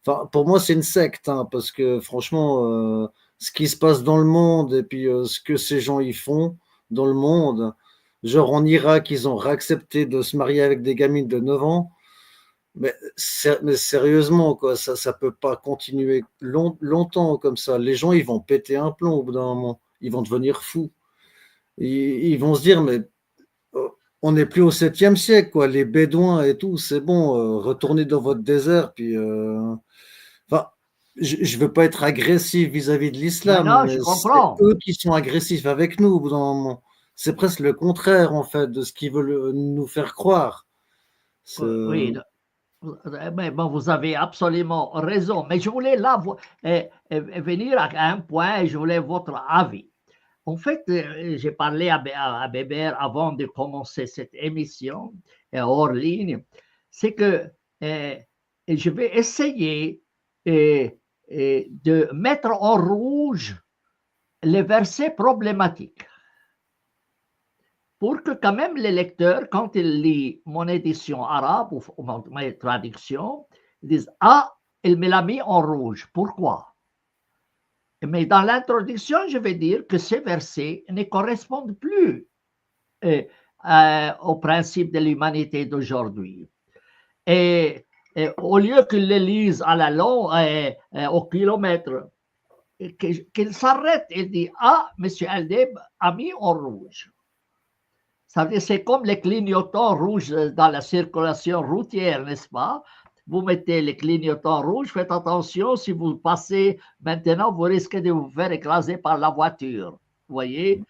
Enfin, pour moi, c'est une secte, hein, parce que franchement, ce qui se passe dans le monde et puis ce que ces gens y font dans le monde, genre en Irak, ils ont réaccepté de se marier avec des gamines de 9 ans. Mais sérieusement, quoi, ça peut pas continuer longtemps comme ça. Les gens, ils vont péter un plomb au bout d'un moment. Ils vont devenir fous. Ils vont se dire, mais on n'est plus au 7e siècle, quoi. Les Bédouins et tout, c'est bon, retournez dans votre désert. Puis, enfin, je ne veux pas être agressif vis-à-vis de Non, l'islam, non, mais je c'est comprends. eux qui sont agressifs avec nous au bout d'un moment. C'est presque le contraire, en fait, de ce qu'ils veulent nous faire croire. C'est- Oui, mais bon, vous avez absolument raison. Mais je voulais là venir à un point et je voulais votre avis. En fait, j'ai parlé à Bébert avant de commencer cette émission hors ligne. C'est que je vais essayer de mettre en rouge les versets problématiques pour que quand même les lecteurs, quand ils lisent mon édition arabe ou ma traduction, ils disent « Ah, il me l'a mis en rouge. Pourquoi ?» Mais dans l'introduction, je vais dire que ces versets ne correspondent plus au principe de l'humanité d'aujourd'hui. Et au lieu qu'ils les lisent à la longue, au kilomètre, qu'ils s'arrêtent et disent « Ah, M. Aldeb a mis en rouge. » C'est comme les clignotants rouges dans la circulation routière, n'est-ce pas? Vous mettez les clignotants rouges, faites attention, si vous passez maintenant, vous risquez de vous faire écraser par la voiture. Vous voyez?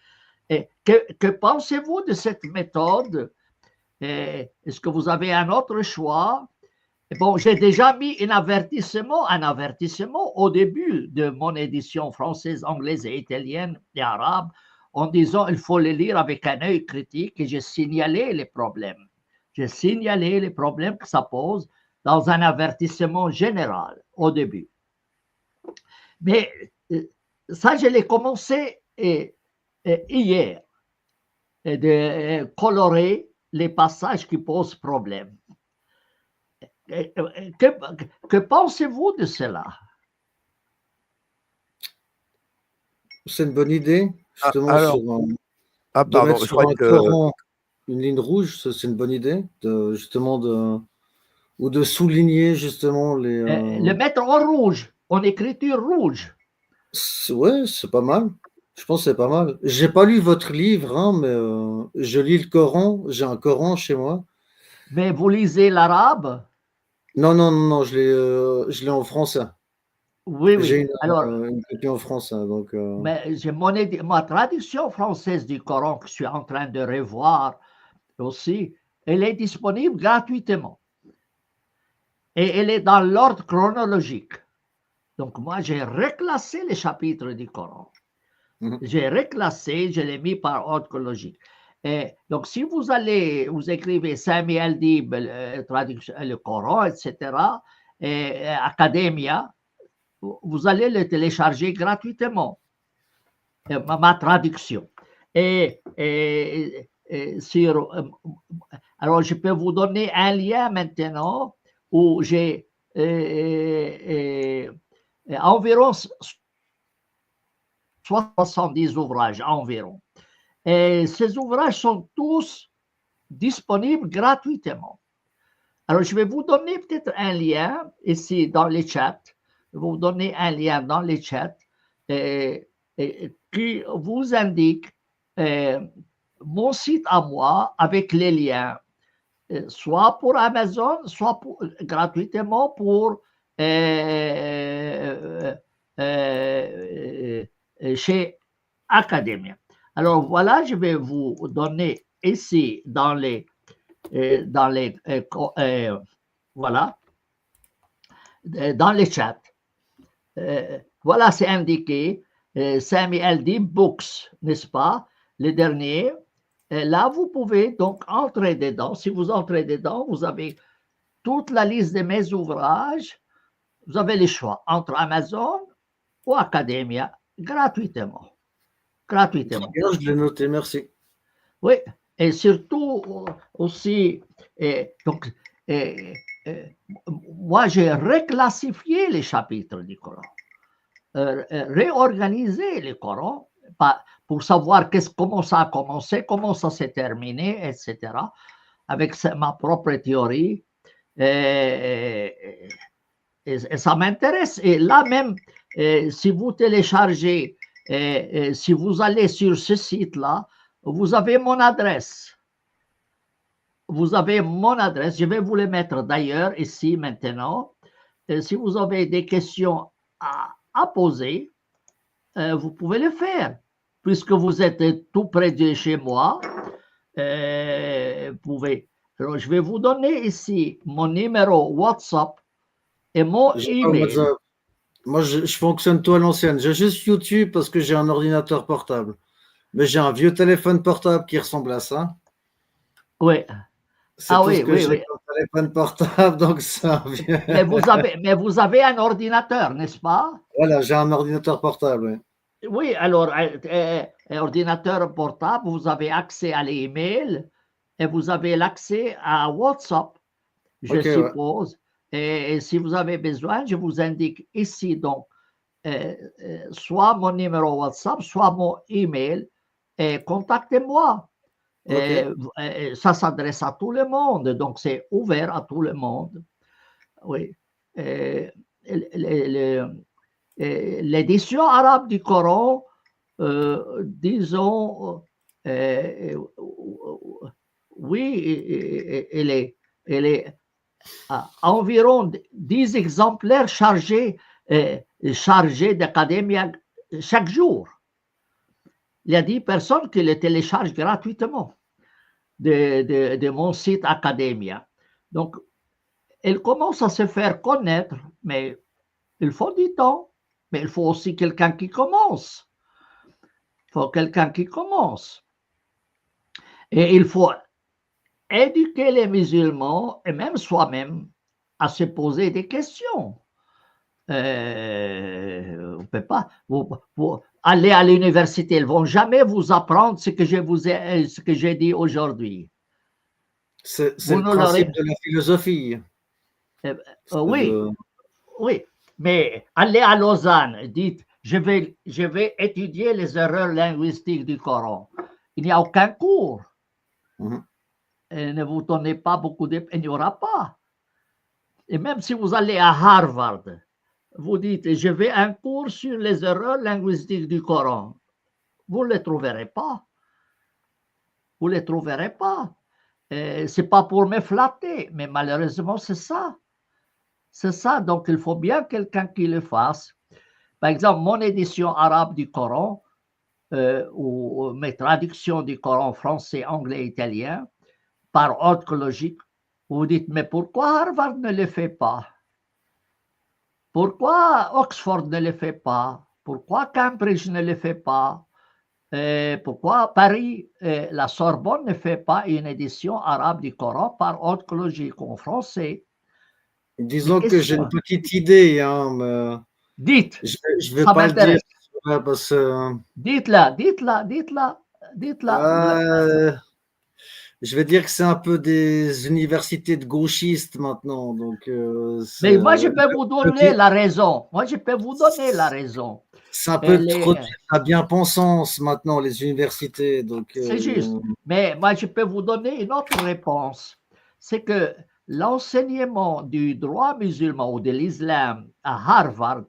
Et que pensez-vous de cette méthode? Est-ce que vous avez un autre choix? Bon, j'ai déjà mis un avertissement au début de mon édition française, anglaise et italienne et arabe, en disant il faut les lire avec un œil critique et j'ai signalé les problèmes. J'ai signalé les problèmes que ça pose dans un avertissement général au début. Mais ça, je l'ai commencé hier, de colorer les passages qui posent problème. Que pensez-vous de cela? C'est une bonne idée, justement, alors, de pardon, mettre je sur crois un que Coran une ligne rouge, c'est une bonne idée, ou de souligner justement les. Le mettre en rouge, en écriture rouge. Ouais, c'est pas mal. Je pense que c'est pas mal. J'ai pas lu votre livre, hein, mais je lis le Coran. J'ai un Coran chez moi. Mais vous lisez l'arabe? Non, non, non, non, je l'ai en français. Oui, J'ai oui. Alors, une copie en français, donc. mais j'ai ma traduction française du Coran que je suis en train de revoir aussi, elle est disponible gratuitement. Et elle est dans l'ordre chronologique. Donc, moi, j'ai reclassé les chapitres du Coran. J'ai reclassé, je l'ai mis par ordre chronologique. Et donc, si vous allez, vous écrivez Sami Aldib, le Coran, etc., et Academia, vous allez le télécharger gratuitement, ma traduction. Alors, je peux vous donner un lien maintenant où j'ai environ 70 ouvrages environ. Et ces ouvrages sont tous disponibles gratuitement. Alors, je vais vous donner peut-être un lien ici dans les chats. Je vais vous donner un lien dans les chats qui vous indique mon site à moi avec les liens, soit pour Amazon, soit gratuitement pour chez Academia. Alors voilà, je vais vous donner ici dans les voilà, dans les chats. Voilà, c'est indiqué Sami Aldib Books, n'est-ce pas? Le dernier. Et là, vous pouvez donc entrer dedans. Si vous entrez dedans, vous avez toute la liste de mes ouvrages. Vous avez le choix entre Amazon ou Academia gratuitement. Gratuitement. Bien, je l'ai noté, merci. Oui, et surtout aussi, donc, moi j'ai reclassifié les chapitres du Coran, réorganisé le Coran pour savoir comment ça a commencé, comment ça s'est terminé, etc., avec ma propre théorie. Et ça m'intéresse. Et là même, si vous téléchargez, si vous allez sur ce site-là, vous avez mon adresse. vous avez mon adresse. Je vais vous les mettre d'ailleurs ici maintenant. Si vous avez des questions à poser, vous pouvez le faire. Puisque vous êtes tout près de chez moi, vous pouvez. Alors, je vais vous donner ici mon numéro WhatsApp et mon J'ai pas email. WhatsApp. Moi, je fonctionne tout à l'ancienne. J'ai juste YouTube parce que j'ai un ordinateur portable. Mais j'ai un vieux téléphone portable qui ressemble à ça. Oui. C'est Ah tout ce oui, que oui, j'ai oui. comme téléphone portable, donc c'est un vieux. Mais vous avez un ordinateur, n'est-ce pas? Voilà, j'ai un ordinateur portable. Oui. Oui, alors, ordinateur portable, vous avez accès à l'email et vous avez l'accès à WhatsApp, je Ok, ouais. suppose. Et si vous avez besoin, je vous indique ici, donc, soit mon numéro WhatsApp, soit mon email, et contactez-moi. Ok. Ça s'adresse à tout le monde, donc c'est ouvert à tout le monde. Oui. L'édition arabe du Coran, disons, oui, elle est à environ 10 exemplaires chargés d'Academia chaque jour. Il y a 10 personnes qui les téléchargent gratuitement de mon site Academia. Donc, elle commence à se faire connaître, mais il faut du temps. Mais il faut aussi quelqu'un qui commence. Il faut quelqu'un qui commence. Et il faut éduquer les musulmans et même soi-même à se poser des questions. On peut pas. Vous allez à l'université, ils ne vont jamais vous apprendre ce que j'ai dit aujourd'hui. C'est le principe de la philosophie. Oui, oui. Mais allez à Lausanne, dites, je vais étudier les erreurs linguistiques du Coran. Il n'y a aucun cours. Et ne vous donnez pas beaucoup de... Il n'y aura pas. Et même si vous allez à Harvard, vous dites, je vais un cours sur les erreurs linguistiques du Coran. Vous ne les trouverez pas. Vous ne les trouverez pas. Ce n'est pas pour me flatter, mais malheureusement, c'est ça. C'est ça. Donc, il faut bien quelqu'un qui le fasse. Par exemple, mon édition arabe du Coran, ou mes traductions du Coran français, anglais, italien, par ordre logique, vous dites, mais pourquoi Harvard ne le fait pas? Pourquoi Oxford ne le fait pas? Pourquoi Cambridge ne le fait pas? Pourquoi Paris, la Sorbonne ne fait pas une édition arabe du Coran par ordre logique en français? Disons que j'ai une petite idée, hein, mais dites, je vais ça pas le dire. m'intéresse. Parce que, Dites-la. je vais dire que c'est un peu des universités de gauchistes maintenant. Donc, mais moi, je peux vous donner la raison. C'est un peu trop à bien-pensance maintenant, les universités. C'est juste. Mais moi, je peux vous donner une autre réponse. C'est que l'enseignement du droit musulman ou de l'islam à Harvard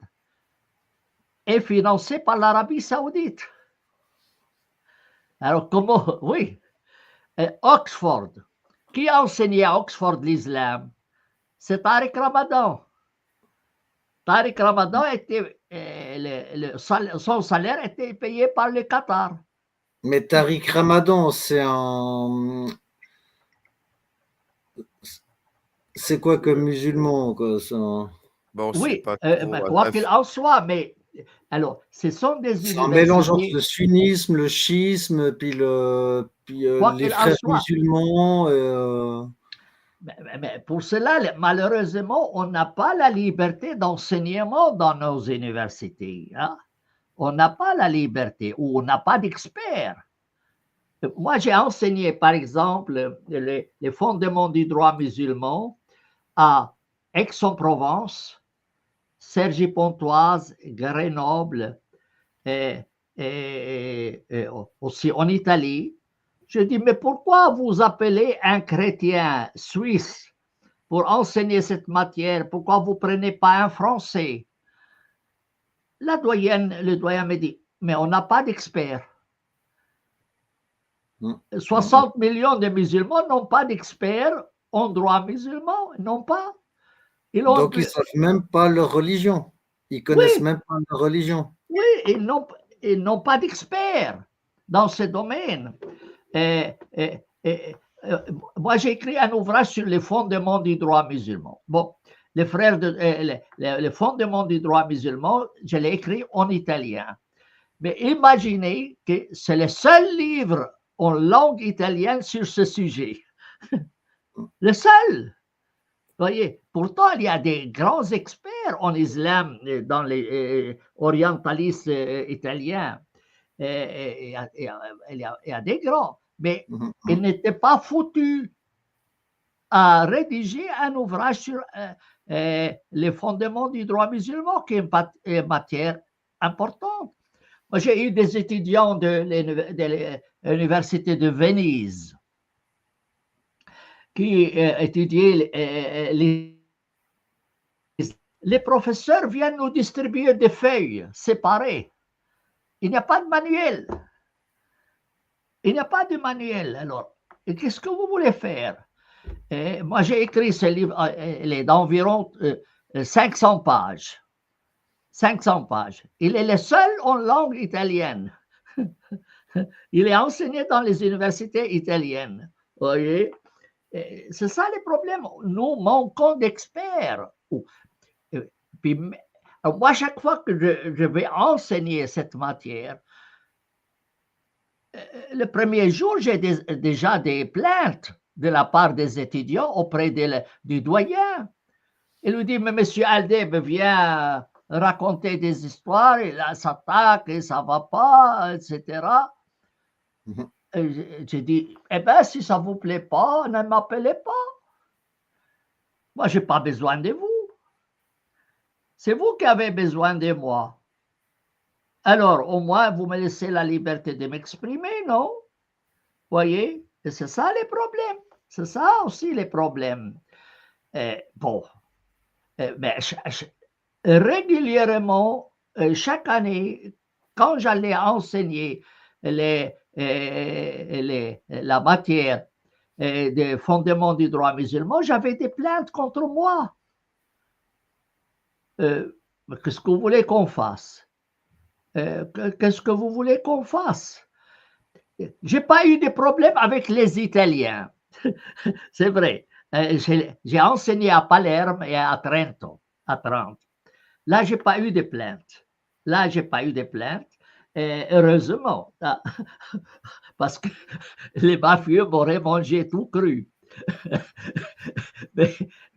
est financé par l'Arabie saoudite. Alors, comment? Oui. Oxford. Qui a enseigné à Oxford l'islam? C'est Tariq Ramadan. Tariq Ramadan son salaire était payé par le Qatar. Mais Tariq Ramadan, c'est un... C'est quoi comme musulman, quoi, ça? Bon, oui, pas quoi qu'il en soit, mais alors, ce sont des universités... C'est un mélange entre le sunnisme, le chiisme, puis les frères musulmans. Mais pour cela, malheureusement, on n'a pas la liberté d'enseignement dans nos universités. Hein? On n'a pas la liberté ou on n'a pas d'experts. Moi, j'ai enseigné, par exemple, les fondements du droit musulman à Aix-en-Provence, Cergy-Pontoise, Grenoble, et aussi en Italie. Je dis, mais pourquoi vous appelez un chrétien suisse pour enseigner cette matière? Pourquoi vous ne prenez pas un Français? Le doyen me dit, mais on n'a pas d'experts. 60 millions de musulmans n'ont pas d'experts en droit musulman, non pas. Donc, ils ne savent même pas leur religion. Ils connaissent même pas leur religion. Oui, ils n'ont pas d'experts dans ce domaine. Moi, j'ai écrit un ouvrage sur les fondements du droit musulman. Bon, les fondements du droit musulman, je l'ai écrit en italien. Mais imaginez que c'est le seul livre en langue italienne sur ce sujet. Le seul. Voyez, pourtant, il y a des grands experts en islam dans les orientalistes italiens. Il y a des grands, mais ils n'étaient pas foutus à rédiger un ouvrage sur les fondements du droit musulman, qui est une matière importante. Moi, j'ai eu des étudiants de l'université de Venise qui étudiaient les professeurs viennent nous distribuer des feuilles séparées. Il n'y a pas de manuel. Il n'y a pas de manuel. Alors, qu'est-ce que vous voulez faire? Moi, j'ai écrit ce livre, il est d'environ 500 pages. 500 pages. Il est le seul en langue italienne. Il est enseigné dans les universités italiennes. Vous voyez? C'est ça le problème. Nous manquons d'experts. Puis, moi, chaque fois que je vais enseigner cette matière, le premier jour, j'ai déjà des plaintes de la part des étudiants auprès du doyen. Il lui dit, mais monsieur Aldeb vient raconter des histoires, il s'attaque, et ça ne va pas, etc. J'ai dit, eh bien, si ça ne vous plaît pas, ne m'appelez pas. Moi, je n'ai pas besoin de vous. C'est vous qui avez besoin de moi. Alors, au moins, vous me laissez la liberté de m'exprimer, non? Voyez? Et c'est ça les problèmes. C'est ça aussi les problèmes. Bon. Mais régulièrement, chaque année, quand j'allais enseigner la matière des fondements du droit musulman, j'avais des plaintes contre moi. Qu'est-ce que vous voulez qu'on fasse? Qu'est-ce que vous voulez qu'on fasse? Je n'ai pas eu de problème avec les Italiens. C'est vrai. J'ai enseigné à Palerme et à Trento. Là, je n'ai pas eu de plaintes. Heureusement. Parce que les mafieux m'auraient mangé tout cru.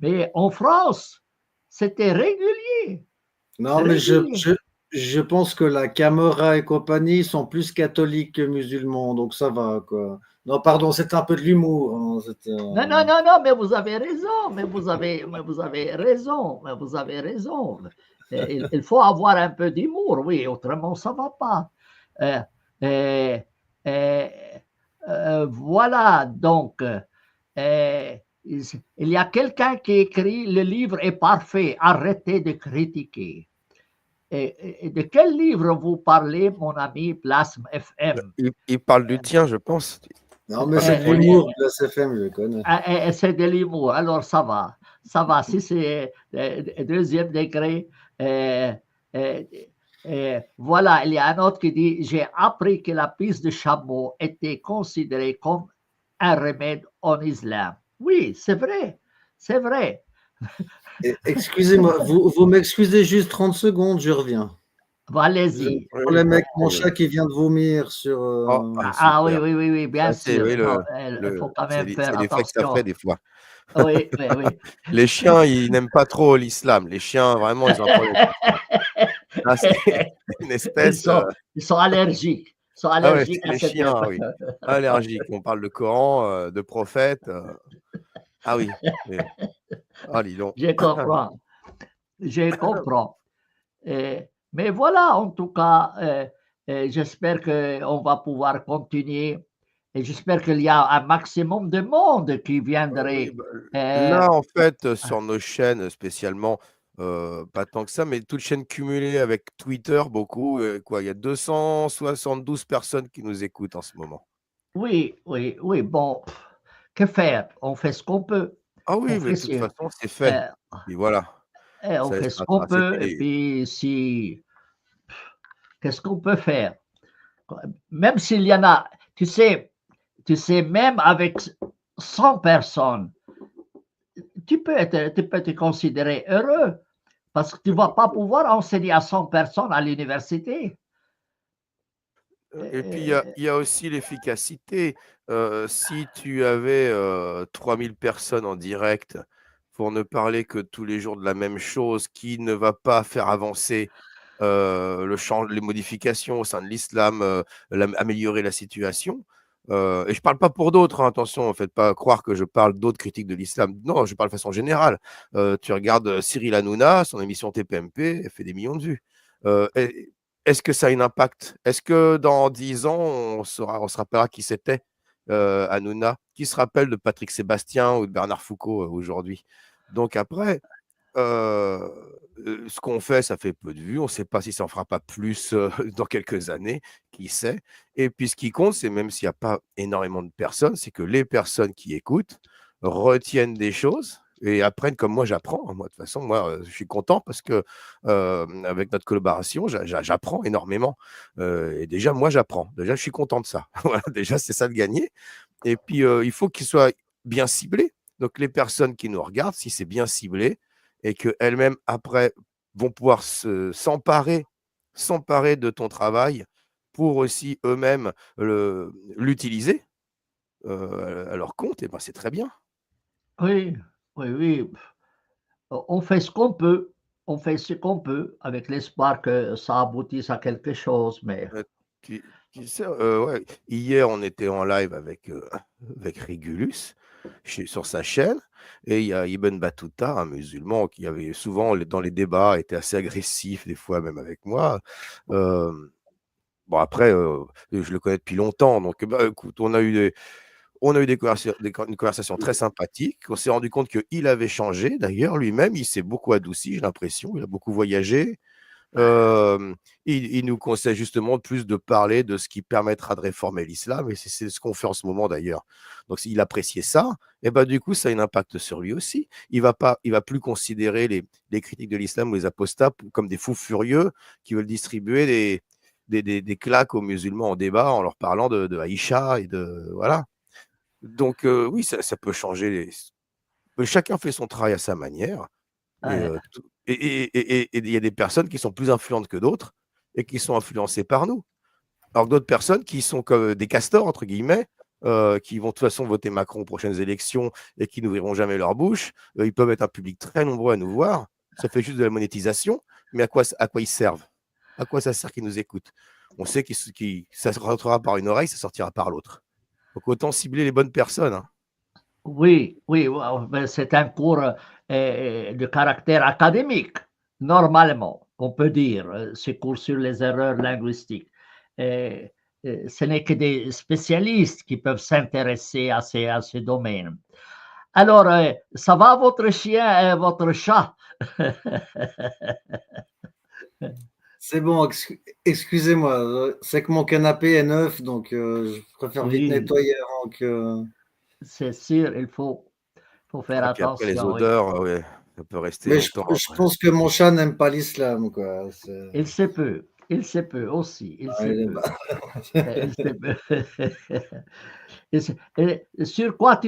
mais en France, c'était régulier. Non, mais je pense que la Camorra et compagnie sont plus catholiques que musulmans, donc ça va, quoi. Non, pardon, c'est un peu de l'humour. Hein, non, mais vous avez raison, Il faut avoir un peu d'humour, oui, autrement ça ne va pas. Voilà, donc, il y a quelqu'un qui écrit « Le livre est parfait, arrêtez de critiquer ». Et de quel livre vous parlez, mon ami Plasme FM? Il parle du tien, je pense. Non, mais c'est de l'humour, Plasme FM, je connais. C'est de l'humour, alors ça va. Si c'est deuxième degré, voilà, il y a un autre qui dit « J'ai appris que la pisse de chameau était considérée comme un remède en islam. » Oui, c'est vrai. Excusez-moi, vous m'excusez juste 30 secondes, je reviens. Allez-y. Le mec, mon chat qui vient de vomir sur. Oui, bien sûr. Il faut quand même faire attention. C'est l'effet que ça fait des fois. Oui. Les chiens, ils n'aiment pas trop l'islam. Les chiens, vraiment, ils ont un problème. C'est une espèce. Ils sont allergiques. À les cette chiens, oui. Allergiques. On parle de Coran, de prophète. Ah oui. Dis donc. Je comprends. Mais voilà, en tout cas, j'espère qu'on va pouvoir continuer. Et j'espère qu'il y a un maximum de monde qui viendrait. Là, en fait, sur nos chaînes spécialement, pas tant que ça, mais toutes chaînes cumulées avec Twitter, beaucoup. Il y a 272 personnes qui nous écoutent en ce moment. Oui, oui, oui, bon, que faire? On fait ce qu'on peut. Ah On oui, mais fait de ce toute façon, c'est fait. euh, Et voilà, on ça fait ce laissera qu'on trace. Et puis peut et puis si qu'est-ce qu'on peut faire? Même s'il y en a, tu sais, même avec 100 personnes, tu peux te considérer heureux parce que tu ne vas pas pouvoir enseigner à 100 personnes à l'université. Et puis il y a aussi l'efficacité. Si tu avais, 3 000 personnes en direct pour ne parler que tous les jours de la même chose, qui ne va pas faire avancer, les modifications au sein de l'islam, améliorer la situation, et je parle pas pour d'autres, hein, attention, faites pas croire que je parle d'autres critiques de l'islam. Non, je parle de façon générale. Tu regardes, Cyril Hanouna, son émission TPMP, elle fait des millions de vues. Et est-ce que ça a un impact? Est-ce que dans 10 ans, on se rappellera qui c'était, Hanouna? Qui se rappelle de Patrick Sébastien ou de Bernard Foucault, aujourd'hui? Donc après, heu ce qu'on fait, ça fait peu de vues. On ne sait pas si ça en fera pas plus, dans quelques années, qui sait? Et puis ce qui compte, c'est même s'il y a pas énormément de personnes, c'est que les personnes qui écoutent retiennent des choses et apprennent comme moi j'apprends, hein. Moi, de toute façon, moi, je suis content parce que, avec notre collaboration, j'apprends énormément, et déjà moi j'apprends. Déjà, je suis content de ça. Voilà, déjà, c'est ça de gagner et puis, il faut qu'il soit bien ciblé. Donc les personnes qui nous regardent, si c'est bien ciblé et qu'elles-mêmes après vont pouvoir s'emparer de ton travail pour aussi eux-mêmes l'utiliser, à leur compte et ben, c'est très bien. Oui, oui, oui. On fait ce qu'on peut. On fait ce qu'on peut avec l'espoir que ça aboutisse à quelque chose, mais Heu, tu sais, ouais, hier on était en live avec Régulus sur sa chaîne et il y a Ibn Battuta, un musulman qui avait souvent dans les débats était assez agressif, des fois même avec moi. Hem, bon après, je le connais depuis longtemps donc bah, écoute, on a eu une conversation très sympathique. On s'est rendu compte qu'il avait changé d'ailleurs lui-même, il s'est beaucoup adouci, j'ai l'impression, il a beaucoup voyagé. Hem, il nous conseille justement plus de parler de ce qui permettra de réformer l'islam et c'est ce qu'on fait en ce moment d'ailleurs. Donc s'il appréciait ça et bah, du coup, ça a un impact sur lui aussi. Il va plus considérer les critiques de l'islam ou les apostats comme des fous furieux qui veulent distribuer des claques aux musulmans en débat en leur parlant de Aïcha et de voilà. Donc oui, ça peut changer chacun fait son travail à sa manière et ouais, tout et il y a des personnes qui sont plus influentes que d'autres et qui sont influencées par nous. Alors que d'autres personnes qui sont comme des «castors» entre guillemets, qui vont de toute façon voter Macron aux prochaines élections et qui n'ouvriront jamais leur bouche, ils peuvent être un public très nombreux à nous voir. Ça fait juste de la monétisation, mais à quoi ils servent? À quoi ça sert qu'ils nous écoutent? On sait ça rentrera par une oreille, ça sortira par l'autre. Donc autant cibler les bonnes personnes, hein. oui, oui, ben, c'est un cours de caractère académique, normalement, on peut dire, ce cours sur les erreurs linguistiques. Et, ce n'est que des spécialistes qui peuvent s'intéresser à ces domaines. Alors, ça va votre chien et votre chat? C'est bon, excusez-moi, c'est que mon canapé est neuf, donc je préfère vite Oui, nettoyer avant que. c'est sûr, faut faire Et puis après les attention, oui. odeurs, ouais, ça peut rester Mais je, longtemps je après. pense que mon chat n'aime pas l'islam, quoi. Il se peut aussi, il Ah, se peut. Il se peut. Et sur quoi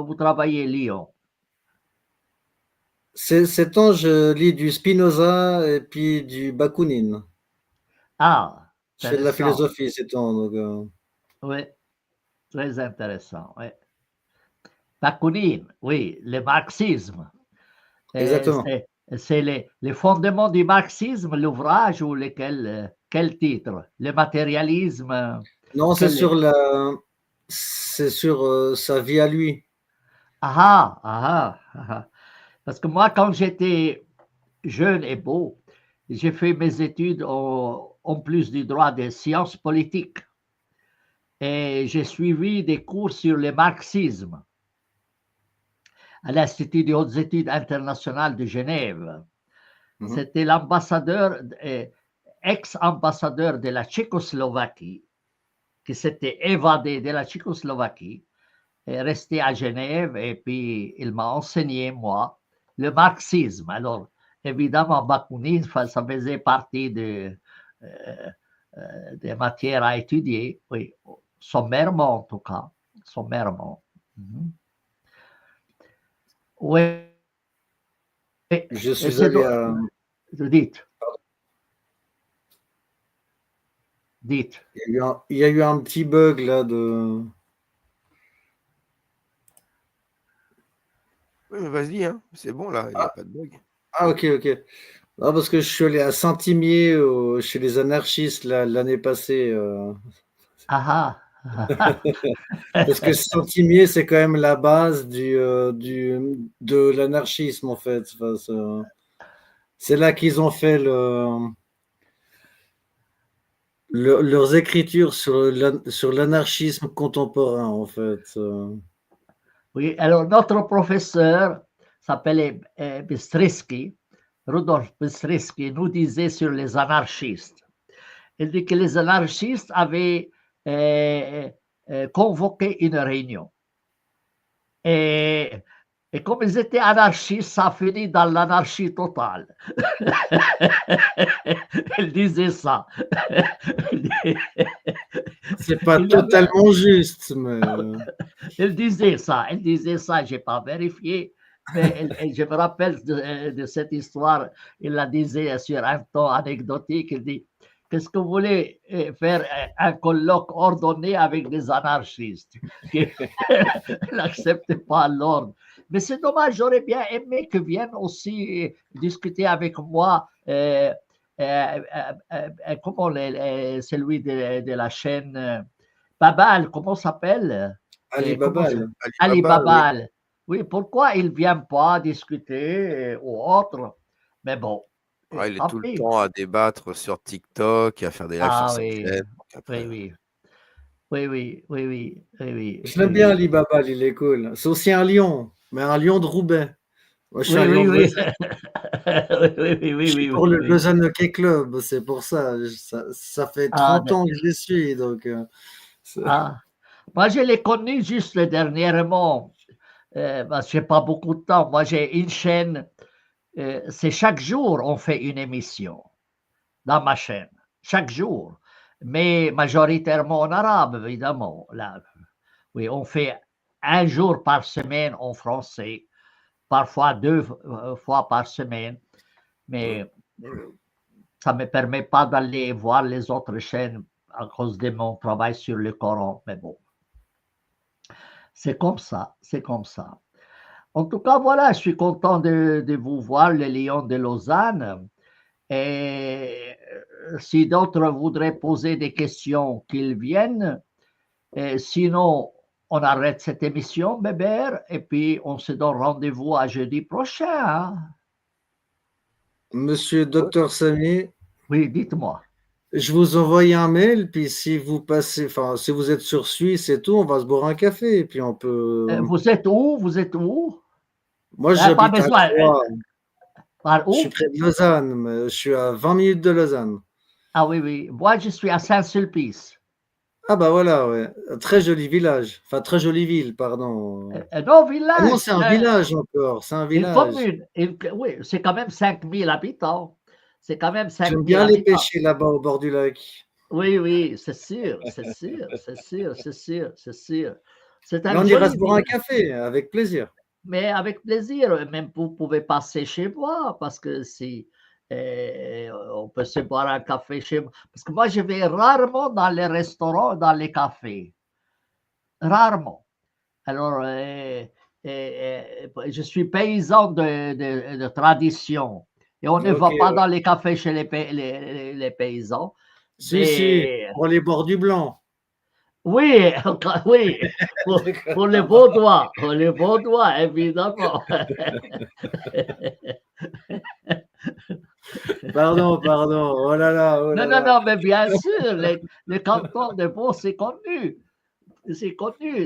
vous travaillez, Lyon? Ces temps, je lis du Spinoza et puis du Bakounine. Ah, Je fais de la intéressant. philosophie ces temps, donc. Oui, très intéressant. Oui. Bakounine, oui, le marxisme. Et Exactement. c'est les fondements du marxisme, l'ouvrage ou quel titre? Le matérialisme, Non, quel est? c'est sur sa vie à lui. Ah, ah, ah, ah. Parce que moi, quand j'étais jeune et beau, j'ai fait mes études en plus du droit des sciences politiques et j'ai suivi des cours sur le marxisme à l'Institut des hautes études internationales de Genève. Mhm. C'était l'ambassadeur, ex-ambassadeur de la Tchécoslovaquie qui s'était évadé de la Tchécoslovaquie, est resté à Genève et puis il m'a enseigné, moi, le marxisme. Alors, évidemment, Bakounine, ça faisait partie des matières à étudier, oui, sommairement en tout cas, sommairement. Oui. Je suis allé à... Dites. Dites. Il y a eu un petit bug là de... Oui, mais vas-y, hein, c'est bon là, il n'y a pas de bug. Ah, ok. Non, parce que je suis allé à Saint-Imier chez les anarchistes l'année passée. Ah Parce que Saint-Imier, c'est quand même la base de l'anarchisme, en fait. Enfin, c'est là qu'ils ont fait leurs écritures sur l'anarchisme contemporain, en fait. Oui, alors notre professeur s'appelait Bystrisky, Rudolf Bystrisky, nous disait sur les anarchistes. Il dit que les anarchistes avaient convoqué une réunion. Et comme ils étaient anarchistes, ça a fini dans l'anarchie totale. Il disait ça. C'est pas totalement juste, mais... Il disait ça, je n'ai pas vérifié, mais je me rappelle de cette histoire. Il la disait sur un ton anecdotique. Il dit: qu'est-ce que vous voulez faire un colloque ordonné avec des anarchistes qui n'acceptent pas l'ordre? Mais c'est dommage, j'aurais bien aimé qu'ils viennent aussi discuter avec moi. Comment celui de la chaîne Babal, comment s'appelle? Ali Babal. Ali Babal. Oui, pourquoi il ne vient pas discuter ou autre? Mais bon. Ouais, il est tout le temps à débattre sur TikTok, à faire des lives sur sa chaîne. Après... Oui. Je l'aime bien, Ali Babal, il est cool. C'est aussi un lion, mais un lion de Roubaix. Moi, je suis un lion de Lausanne. Je suis pour le Lausanne Hockey Club, c'est pour ça. Ça fait 30 ans que je les suis. Donc, moi, je l'ai connu juste dernièrement. Je n'ai pas beaucoup de temps. Moi, j'ai une chaîne. C'est chaque jour, on fait une émission dans ma chaîne. Chaque jour. Mais majoritairement en arabe, évidemment. Là, oui, on fait un jour par semaine en français, parfois 2 fois par semaine. Mais ça ne me permet pas d'aller voir les autres chaînes à cause de mon travail sur le Coran. Mais bon, c'est comme ça. En tout cas, voilà, je suis content de vous voir, les Lions de Lausanne. Et si d'autres voudraient poser des questions, qu'ils viennent. Et sinon, on arrête cette émission, Bébert, et puis on se donne rendez-vous à jeudi prochain. Hein? Monsieur Dr Samy. Oui, dites-moi. Je vous envoie un mail, puis si vous passez, enfin, si vous êtes sur Suisse et tout, on va se boire un café, et puis on peut... Vous êtes où? Moi, j'habite à Troyes. Par où? Je suis près de Lausanne, mais je suis à 20 minutes de Lausanne. Ah oui. Moi, je suis à Saint-Sulpice. Ah bah voilà, ouais. Très joli village. Enfin, très jolie ville, pardon. Non, village. Ah non, c'est un village encore. C'est un village. Une commune. Oui, c'est quand même 5000 habitants. J'aime bien aller pêcher là-bas au bord du lac. Oui, c'est sûr. On ira se boire un café, avec plaisir. Mais avec plaisir, même vous pouvez passer chez moi, parce que si on peut se boire un café chez moi. Parce que moi, je vais rarement dans les restaurants, dans les cafés. Rarement. Alors, je suis paysan de tradition. Et on ne va pas dans les cafés chez les paysans. Si, pour les bords du blanc. Oui, pour les Vaudois, évidemment. Pardon, oh là là. Non, mais bien sûr, le canton de Vaud, c'est connu.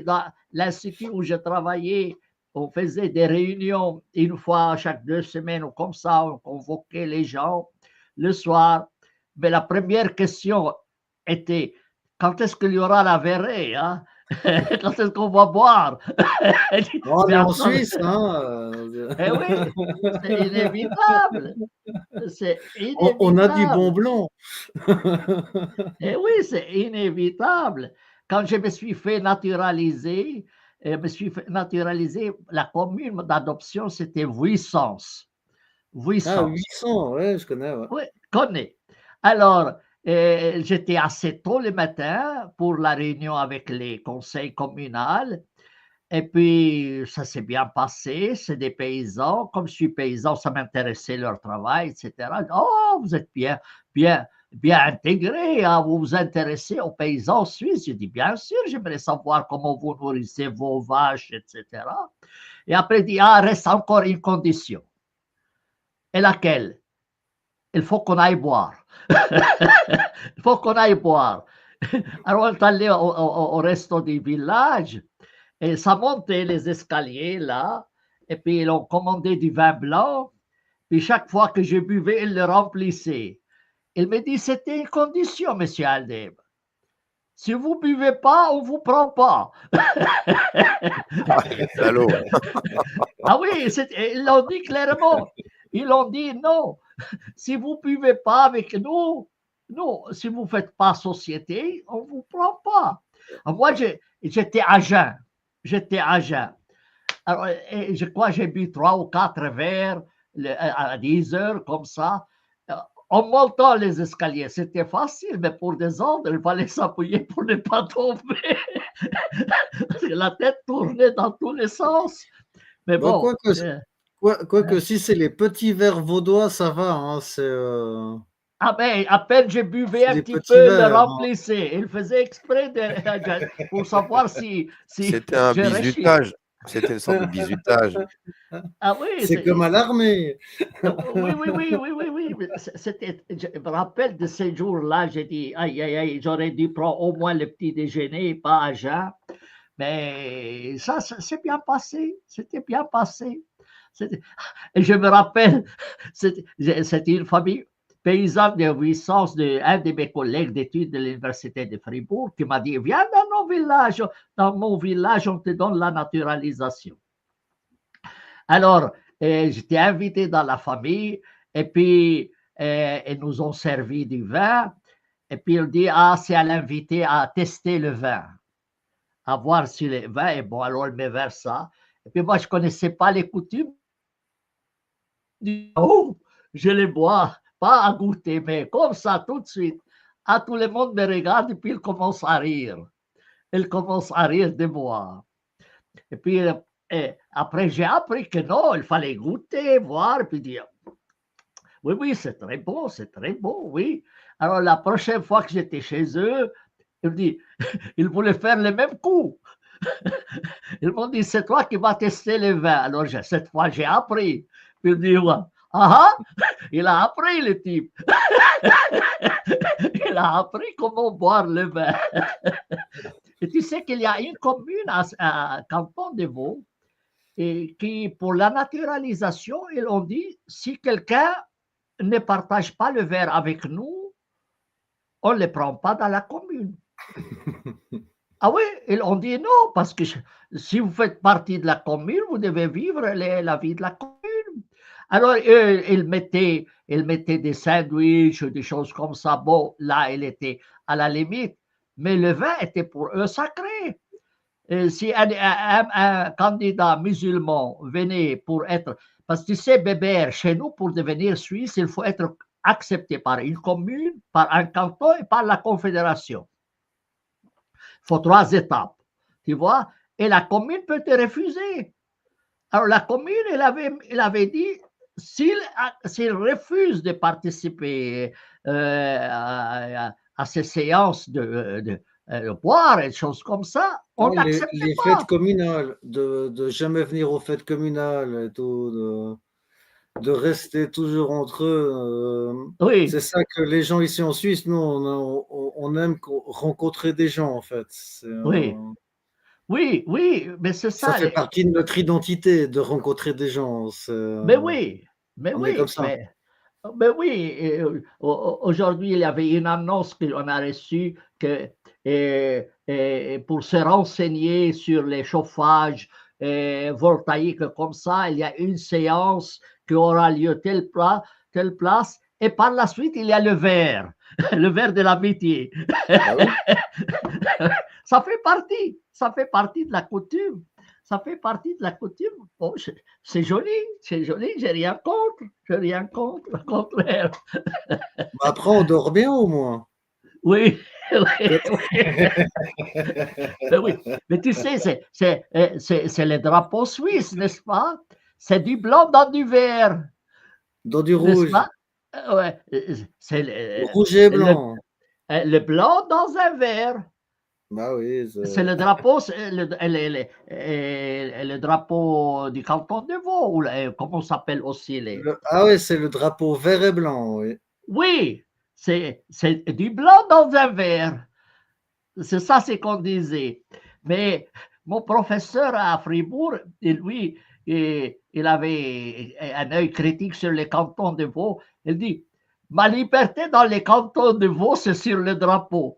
Dans l'institut où je travaillais, on faisait des réunions une fois chaque 2 semaines, ou comme ça, on convoquait les gens le soir. Mais la première question était: quand est-ce qu'il y aura la verrée, hein? Quand est-ce qu'on va boire? Elle dit, On mais est en attendez, Suisse, hein. eh oui, c'est inévitable, c'est On a du bon inévitable. blanc. Eh oui, c'est inévitable. Quand je me suis fait naturaliser, la commune d'adoption, c'était Vuissance. Ah, Vuissance. 800, ouais, je connais, ouais. Oui, connais. Alors, j'étais assez tôt le matin pour la réunion avec les conseils communaux. Et puis, ça s'est bien passé. C'est des paysans. Comme je suis paysan, ça m'intéressait leur travail, etc. Oh, vous êtes bien intégré, hein, vous vous intéressez aux paysans suisses. Je dis, bien sûr, j'aimerais savoir comment vous nourrissez vos vaches, etc. Et après, il dit, ah, reste encore une condition. Et laquelle? Il faut qu'on aille boire. Il faut qu'on aille boire. Alors, on est allé au resto du village et ça montait les escaliers là. Et puis, ils ont commandé du vin blanc. Puis, chaque fois que je buvais, ils le remplissaient. Il me dit, c'était une condition, monsieur Aldeb. Si vous ne buvez pas, on ne vous prend pas. Ah, les salauds. Ah oui, ils l'ont dit clairement. Ils l'ont dit non. Si vous ne buvez pas avec nous, si vous ne faites pas société, on ne vous prend pas. Alors, moi, j'étais à jeun. J'étais à jeun. Alors, je crois que j'ai bu 3 ou 4 verres à 10 heures, comme ça. En montant les escaliers, c'était facile, mais pour descendre, il fallait s'appuyer pour ne pas tomber. Parce que la tête tournait dans tous les sens. Mais bon. Quoique, si c'est les petits verres vaudois, ça va. Hein, Ah ben, à peine j'ai buvais un petit peu, le remplissait. Il faisait exprès pour savoir si c'était un bizutage. C'était une sorte de bizutage. Ah oui, c'est comme à l'armée. Oui. Je me rappelle de ces jours-là, j'ai dit, aïe, j'aurais dû prendre au moins le petit déjeuner, pas à jeun. Mais ça s'est bien passé. C'était bien passé. Et je me rappelle, c'était une famille paysanne de Vuissance, un de mes collègues d'études de l'Université de Fribourg, qui m'a dit, viens dans mon village, on te donne la naturalisation. Alors, j'étais invité dans la famille, et puis ils nous ont servi du vin, et puis il dit, ah, c'est à l'invité à tester le vin, à voir si le vin est bon. Alors, il me verse ça. Et puis moi, je ne connaissais pas les coutumes. Oh, je les bois, pas à goûter, mais comme ça, tout de suite. Ah, tout le monde me regarde et puis il commence à rire. Il commence à rire de moi. Et puis, après, j'ai appris que non, il fallait goûter, voir, et puis dire, oui, c'est très bon, oui. Alors, la prochaine fois que j'étais chez eux, ils voulaient faire le même coup. Ils m'ont dit, c'est toi qui vas tester le vin. Alors, cette fois, j'ai appris. Puis il dit, il a appris le type. Il a appris comment boire le vin. Et tu sais qu'il y a une commune à Canton de Vaud et qui, pour la naturalisation, ils ont dit, si quelqu'un ne partage pas le verre avec nous, on ne le prend pas dans la commune. Ah oui, ils ont dit non, parce que si vous faites partie de la commune, vous devez vivre la vie de la commune. Alors, ils mettaient des sandwichs, des choses comme ça. Bon, là, il était à la limite, mais le vin était pour eux sacré. Et si un candidat musulman venait pour être... Parce que tu sais, Bébert, chez nous, pour devenir suisse, il faut être accepté par une commune, par un canton et par la confédération. Il faut 3 étapes, tu vois, et la commune peut te refuser. Alors la commune, elle avait dit, s'il refuse de participer à ces séances de boire et des choses comme ça, on n'accepte pas. Les fêtes communales, de jamais venir aux fêtes communales et tout, de rester toujours entre eux. Oui. C'est ça que les gens ici en Suisse, nous, on aime rencontrer des gens, en fait. Oui, mais c'est ça. Ça fait partie de notre identité, de rencontrer des gens. Mais oui, on est comme ça. Mais oui, aujourd'hui, il y avait une annonce qu'on a reçue que et pour se renseigner sur les chauffages voltaïques comme ça, il y a une séance qui aura lieu telle place, et par la suite, il y a le verre, le verre de l'amitié. Ah oui. Ça fait partie de la coutume. Ça fait partie de la coutume. Bon, c'est joli, j'ai rien contre, au contraire. Après, on dort bien au moins. Oui, oui, oui. Mais tu sais, c'est le drapeau suisse, n'est-ce pas? C'est du blanc dans du vert, Dans du n'est-ce rouge. pas? Ouais, c'est Rouge et blanc. le blanc dans un verre. Bah oui. C'est le drapeau, le drapeau du canton de Vaud, ou comment ça s'appelle aussi Ah oui, c'est le drapeau vert et blanc, oui. Oui, c'est du blanc dans un verre. C'est ça, c'est qu'on disait. Mais mon professeur à Fribourg, lui, il avait un œil critique sur les cantons de Vaud. Il dit, ma liberté dans les cantons de Vaud, c'est sur le drapeau.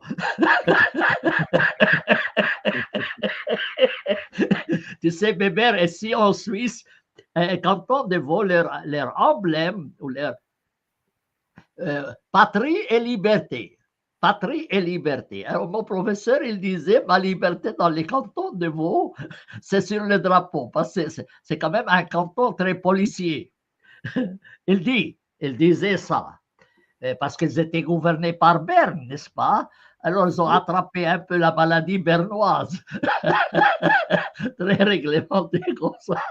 Tu sais, Bébert, ici en Suisse, canton de Vaud, leur emblème, ou leur patrie et liberté. Patrie et liberté. Alors, mon professeur, il disait, ma liberté dans les cantons de Vaud, c'est sur le drapeau, parce que c'est quand même un canton très policier. Il disait ça, parce qu'ils étaient gouvernés par Berne, n'est-ce pas? Alors, ils ont attrapé un peu la maladie bernoise. Très réglementé comme ça.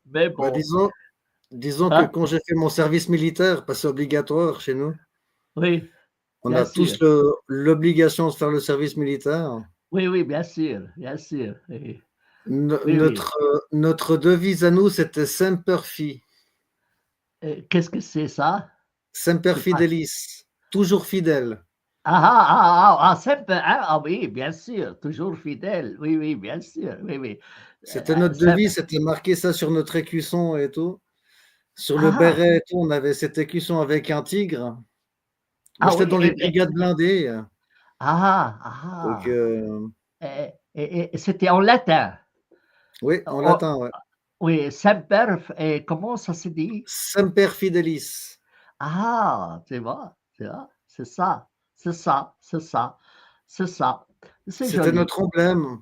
Mais bon. Bah, disons que quand j'ai fait mon service militaire, parce que c'est obligatoire chez nous, oui, on a tous l'obligation de faire le service militaire. Oui, oui, bien sûr, bien sûr. Oui. Notre devise à nous, c'était Semper Fi. Qu'est-ce que c'est ça? Semper Fidelis, toujours fidèle. Oui, bien sûr, toujours fidèle. Oui, oui, bien sûr. Oui, oui. C'était notre devise, c'était marqué ça sur notre écusson et tout. Sur le béret et tout, on avait cet écusson avec un tigre. Moi, j'étais dans les brigades blindées. Donc, et c'était en latin. Oui, en latin, ouais. Oui, Semper, comment ça se dit? Semper Fidelis. Tu vois, c'est ça, c'est ça, c'est ça, c'est ça. C'était notre emblème.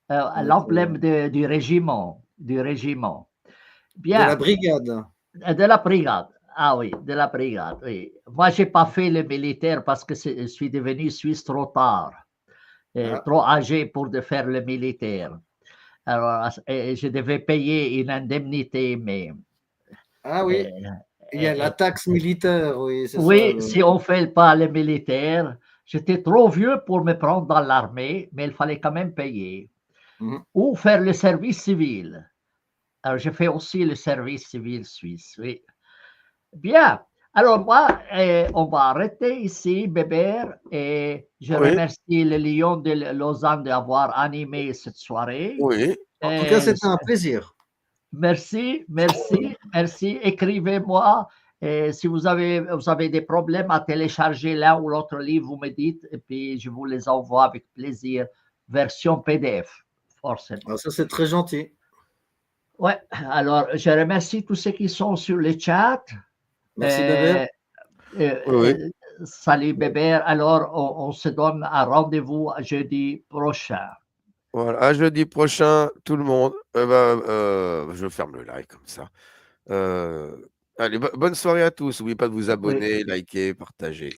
L'emblème du régiment, Bien. De la brigade. De la brigade. Ah oui, de la brigade, oui. Moi, je n'ai pas fait le militaire parce que je suis devenu suisse trop tard, trop âgé pour faire le militaire. Alors, je devais payer une indemnité, mais... Ah oui, il y a la taxe militaire, oui, c'est ça. Oui, si on ne fait pas le militaire, j'étais trop vieux pour me prendre dans l'armée, mais il fallait quand même payer. Ou faire le service civil. Alors, j'ai fait aussi le service civil suisse, oui. Bien. Alors, moi, on va arrêter ici, Bébert, et je remercie le Lion de Lausanne d'avoir animé cette soirée. Oui. En tout cas, c'était un plaisir. Merci, merci, merci. Écrivez-moi. Si vous avez des problèmes à télécharger l'un ou l'autre livre, vous me dites, et puis je vous les envoie avec plaisir, version PDF, forcément. Alors ça, c'est très gentil. Ouais, alors je remercie tous ceux qui sont sur le chat. Merci, Bébert. Salut, Bébert. Alors, on se donne un rendez-vous jeudi prochain. Voilà, à jeudi prochain, tout le monde. Je ferme le live comme ça. Allez, bonne soirée à tous. N'oubliez pas de vous abonner, liker, partager.